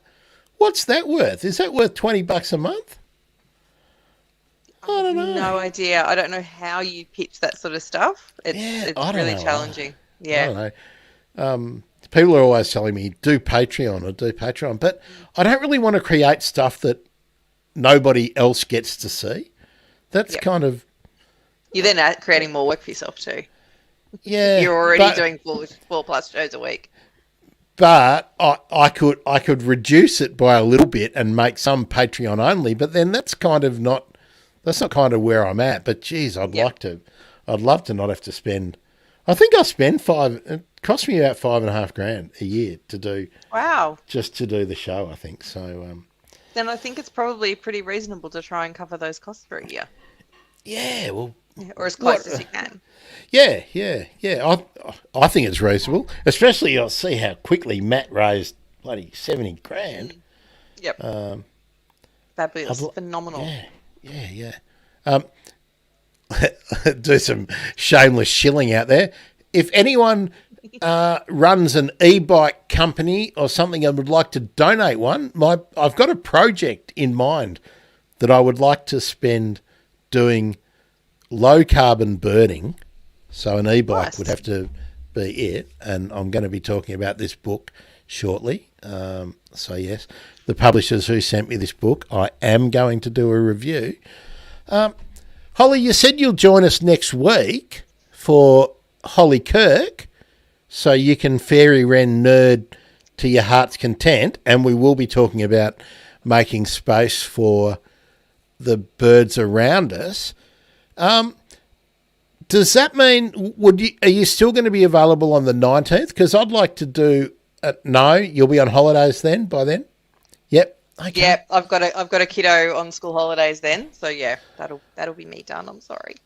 What's that worth? Is that worth $20 a month? I don't know. No idea. I don't know how you pitch that sort of stuff. It's really challenging. Yeah. I don't know. People are always telling me, do Patreon, but I don't really want to create stuff that nobody else gets to see. That's kind of... You're then creating more work for yourself too. Yeah. You're already doing 4+ shows a week. But I could reduce it by a little bit and make some Patreon only, but then that's not kind of where I'm at. But geez, I'd love to not have to spend. I think I spend it costs me about $5,500 a year to do. Wow. Just to do the show, I think. So then I think it's probably pretty reasonable to try and cover those costs for a year. Yeah, well, or as close as you can. Yeah. I think it's reasonable, especially I'll see how quickly Matt raised bloody $70,000. Yep. Fabulous, phenomenal. Yeah. Do some shameless shilling out there. If anyone runs an e-bike company or something and would like to donate one, I've got a project in mind that I would like to spend doing low carbon birding. So an e-bike would have to be it, and I'm going to be talking about this book shortly. So yes, the publishers who sent me this book, I am going to do a review. Holly, you said you'll join us next week for Holly Kirk, so you can fairy wren nerd to your heart's content, and we will be talking about making space for the birds around us. Does that mean are you still going to be available on the 19th? Because I'd like to do. No, you'll be on holidays then. By then. Yep. Okay. Yep. I've got a kiddo on school holidays then. So yeah, that'll be me done. I'm sorry.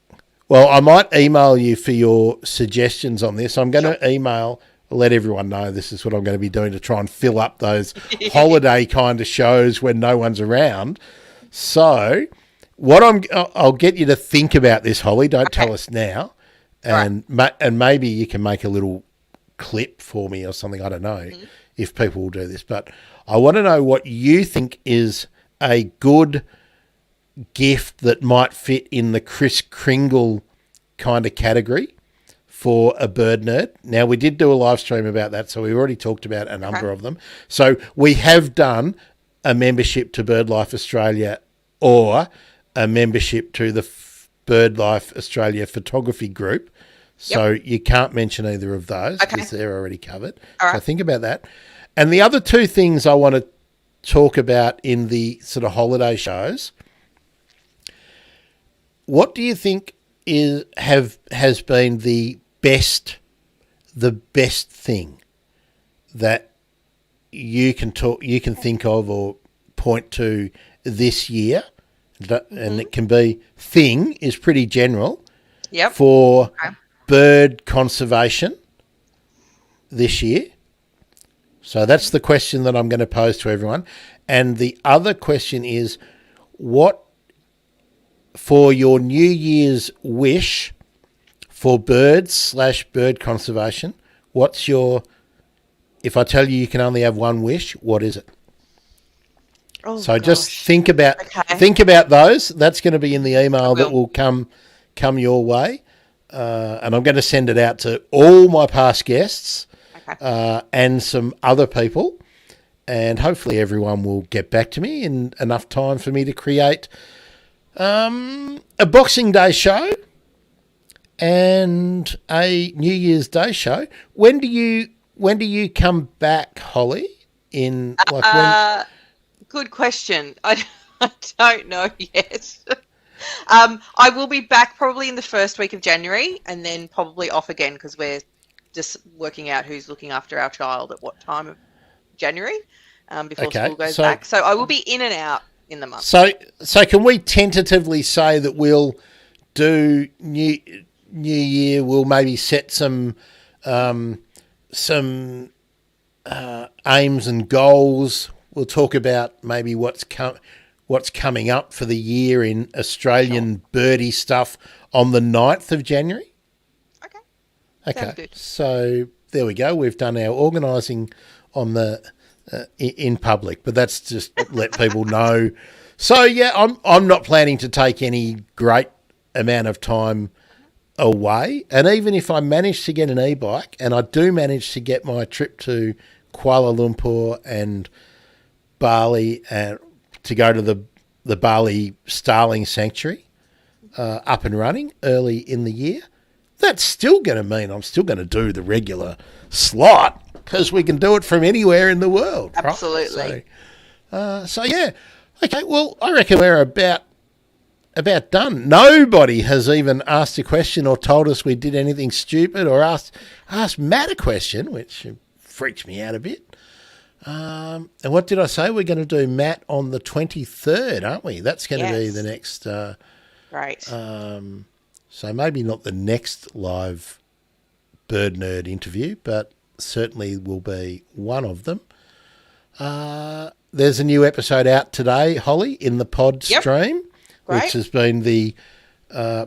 Well, I might email you for your suggestions on this. I'm going to let everyone know this is what I'm going to be doing to try and fill up those holiday kind of shows when no one's around. So. I'll get you to think about this, Holly. Don't tell us now, and maybe you can make a little clip for me or something. I don't know if people will do this, but I want to know what you think is a good gift that might fit in the Kris Kringle kind of category for a bird nerd. Now, we did do a live stream about that, so we already talked about a number of them. So we have done a membership to BirdLife Australia or a membership to the BirdLife Australia photography group. So you can't mention either of those because they're already covered. So think about that. And the other two things I want to talk about in the sort of holiday shows, what do you think has been the best thing that you can think of or point to this year? And it can be thing is pretty general for bird conservation this year. So that's the question that I'm going to pose to everyone. And the other question is, what for your New Year's wish for birds/bird conservation, what's your, if I tell you can only have one wish, what is it? Oh, so just think about those. That's going to be in the email that will come your way, and I'm going to send it out to all my past guests and some other people, and hopefully everyone will get back to me in enough time for me to create a Boxing Day show and a New Year's Day show. When do you come back, Holly? In when? Good question. I don't know yet. I will be back probably in the first week of January and then probably off again because we're just working out who's looking after our child at what time of January before school goes back. So I will be in and out in the month. So can we tentatively say that we'll do New Year, we'll maybe set some aims and goals. We'll talk about maybe what's what's coming up for the year in Australian birdie stuff on the 9th of January. Sounds Okay, good. so there we go. We've done our organising on the in public, but that's just let people know. So yeah, I'm not planning to take any great amount of time away, and even if I manage to get an e-bike, and I do manage to get my trip to Kuala Lumpur and Bali and to go to the Bali Starling Sanctuary up and running early in the year, that's still going to mean I'm still going to do the regular slot because we can do it from anywhere in the world. Absolutely. Right? So yeah. Okay, well, I reckon we're about done. Nobody has even asked a question or told us we did anything stupid or asked Matt a question, which freaks me out a bit. And what did I say? We're going to do Matt on the 23rd, aren't we? That's going to be the next... Right. So maybe not the next live Bird Nerd interview, but certainly will be one of them. There's a new episode out today, Holly, in the pod stream, which has been the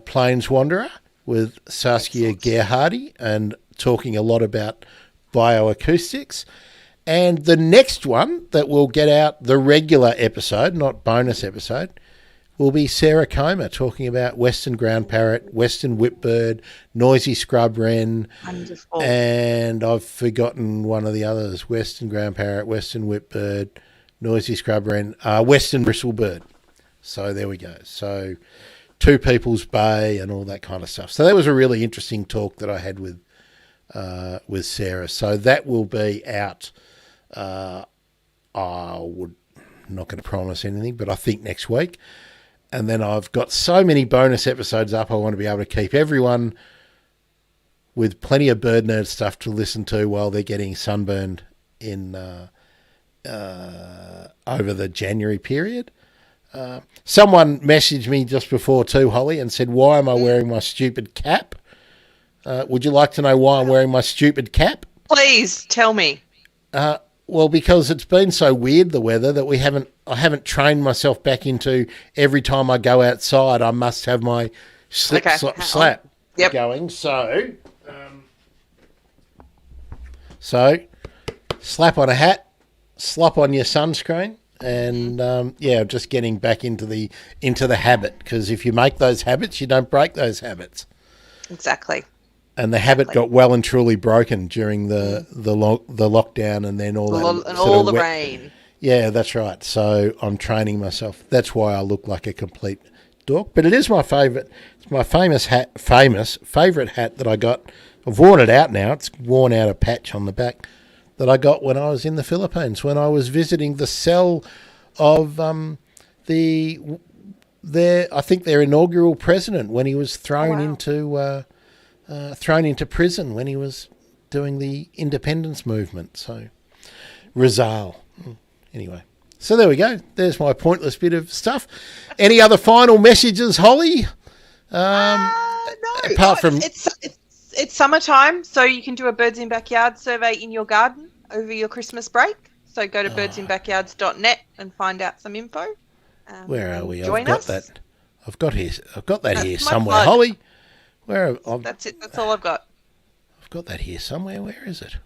Plains Wanderer with Saskia Gerhardy and talking a lot about bioacoustics. And the next one that will get out, the regular episode, not bonus episode, will be Sarah Comer talking about western ground parrot, western whipbird, noisy scrub wren, Wonderful. and I've forgotten one of the others, western ground parrot, western whipbird, noisy scrub wren, western bristlebird. So there we go. So Two People's Bay and all that kind of stuff. So that was a really interesting talk that I had with Sarah. So that will be out. I would not going to promise anything, but I think next week. And then I've got so many bonus episodes up. I want to be able to keep everyone with plenty of bird nerd stuff to listen to while they're getting sunburned in over the January period. Someone messaged me just before too, Holly, and said, "Why am I wearing my stupid cap?" Would you like to know why I'm wearing my stupid cap? Please tell me. Well, because it's been so weird, the weather, that I haven't trained myself back into every time I go outside, I must have my slap going. So slap on a hat, slop on your sunscreen, and just getting back into the habit. Because if you make those habits, you don't break those habits. Exactly. And the habit got well and truly broken during the lockdown, and then all the rain. Yeah, that's right. So I'm training myself. That's why I look like a complete dork. But it is my favourite. It's my favourite hat that I got. I've worn it out now. It's worn out a patch on the back that I got when I was in the Philippines, when I was visiting the cell of I think their inaugural president, when he was thrown into prison when he was doing the independence movement. So, Rizal. Anyway, so there we go. There's my pointless bit of stuff. Any other final messages, Holly? No. Apart from it's summertime, so you can do a Birds in Backyard survey in your garden over your Christmas break. So go to birdsinbackyards.net and find out some info. Where are we? Join us. I've got that here somewhere, plug. Holly. That's it. That's all I've got. I've got that here somewhere. Where is it?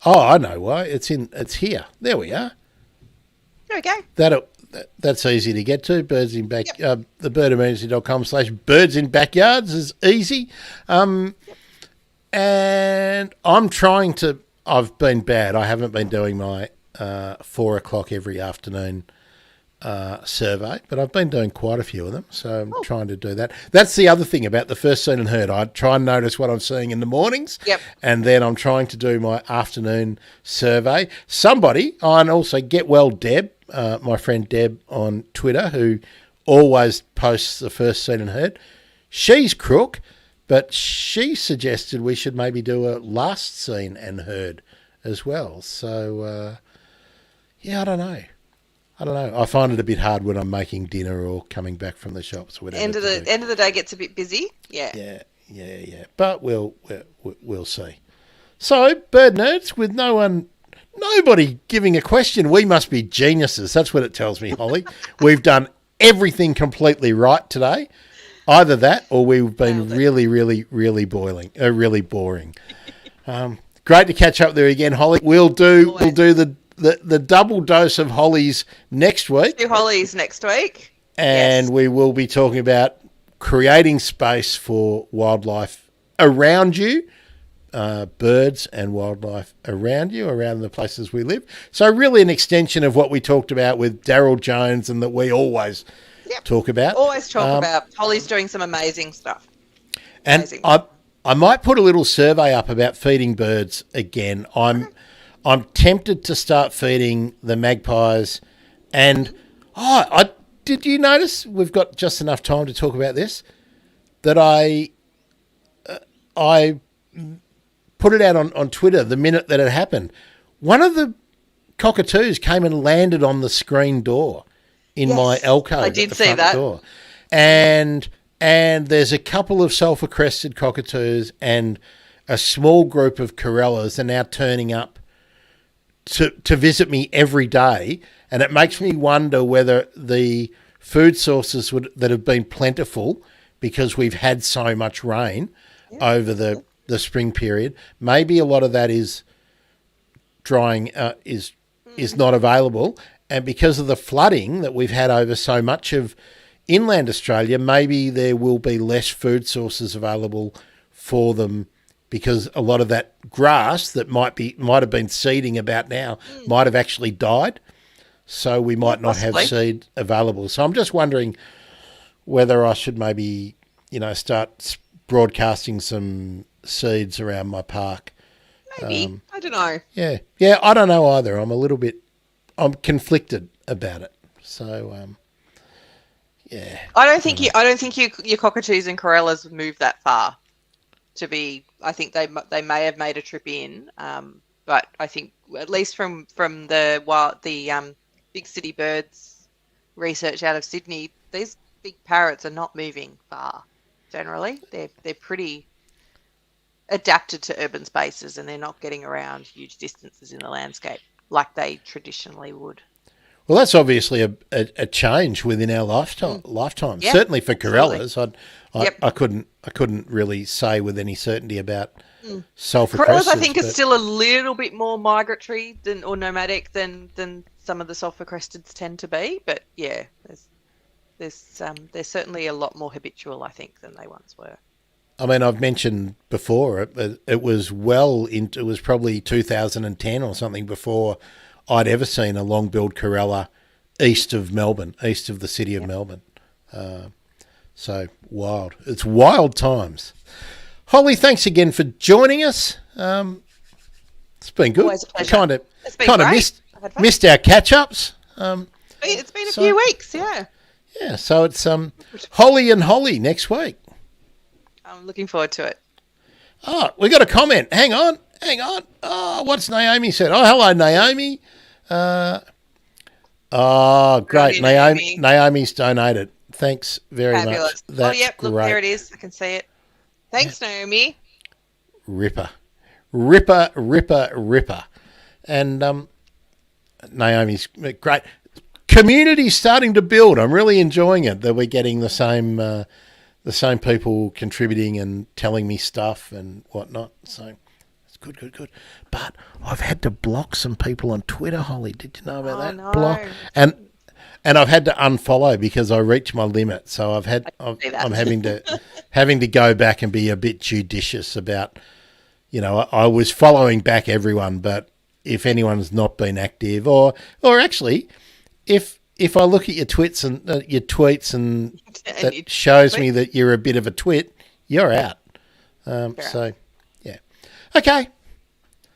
I know why. It's here. There we are. There we go. That's easy to get to. The birdemergency.com/birds in backyards is easy. And I'm trying to. I've been bad. I haven't been doing my 4 o'clock every afternoon survey, but I've been doing quite a few of them, so I'm trying to do that. That's the other thing about the first seen and heard. I try and notice what I'm seeing in the mornings, and then I'm trying to do my afternoon survey. And also Get Well Deb, my friend Deb on Twitter, who always posts the first seen and heard. She's crook, but she suggested we should maybe do a last seen and heard as well. So, I don't know. I find it a bit hard when I'm making dinner or coming back from the shops or whatever. End of the day gets a bit busy. Yeah. Yeah. But we'll see. So, bird nerds, with no Nobody giving a question. We must be geniuses. That's what it tells me, Holly. We've done everything completely right today. Either that or we've been really, really, really really boring. Great to catch up there again, Holly. We'll do the double dose of Hollies next week. 2 Hollies next week. And we will be talking about creating space for wildlife around you, birds and wildlife around you, around the places we live. So really an extension of what we talked about with Daryl Jones and that we always talk about. Always talk about. Holly's doing some amazing stuff. And I might put a little survey up about feeding birds again. I'm tempted to start feeding the magpies. And did you notice, we've got just enough time to talk about this, that I put it out on Twitter the minute that it happened. One of the cockatoos came and landed on the screen door in my alcove. I did see that. Door. And there's a couple of sulphur-crested cockatoos and a small group of corellas are now turning up to visit me every day. And it makes me wonder whether the food sources that have been plentiful because we've had so much rain over the spring period, maybe a lot of that is drying, is not available. And because of the flooding that we've had over so much of inland Australia, maybe there will be less food sources available for them because a lot of that grass that might have been seeding about now might have actually died. So we might not have seed available. So I'm just wondering whether I should maybe, start broadcasting some seeds around my park. Maybe. I don't know. Yeah. Yeah, I don't know either. I'm conflicted about it. So, yeah. I don't think your cockatoos and corellas move that far. I think they may have made a trip in, but I think at least from the big city birds research out of Sydney, these big parrots are not moving far. Generally, they're pretty adapted to urban spaces, and they're not getting around huge distances in the landscape like they traditionally would. Well, that's obviously a change within our lifetime. Yep, certainly for corellas, I couldn't really say with any certainty about sulphur-crested. Corellas, I think, are still a little bit more migratory or nomadic than some of the sulphur-cresteds tend to be. But yeah, they're certainly a lot more habitual, I think, than they once were. I mean, I've mentioned before it was probably 2010 or something before I'd ever seen a long-billed corella east of the city of Melbourne. So wild. It's wild times. Holly, thanks again for joining us. It's been good. Always a pleasure. Kind of missed our catch-ups. It's been a few weeks, yeah. Yeah, so it's Holly and Holly next week. I'm looking forward to it. Oh, we got a comment. Hang on. Oh, what's Naomi said? Oh, hello, Naomi. Great. Naomi's donated. Thanks very Fabulous. much. That's yep, look, great. there it is. I can see it. Thanks, Naomi. Ripper. And Naomi's great. Community's starting to build. I'm really enjoying it that we're getting the same people contributing and telling me stuff and whatnot. So it's good. But I've had to block some people on Twitter, Holly. Did you know about that? No. Block and I've had to unfollow because I reached my limit. So I'm having to go back and be a bit judicious about. I was following back everyone, but if anyone's not been active, or actually, if I look at your tweets and that shows me that you're a bit of a twit, you're out. So, yeah. Okay.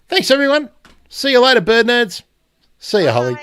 Thanks, everyone. See you later, bird nerds. See you, Holly.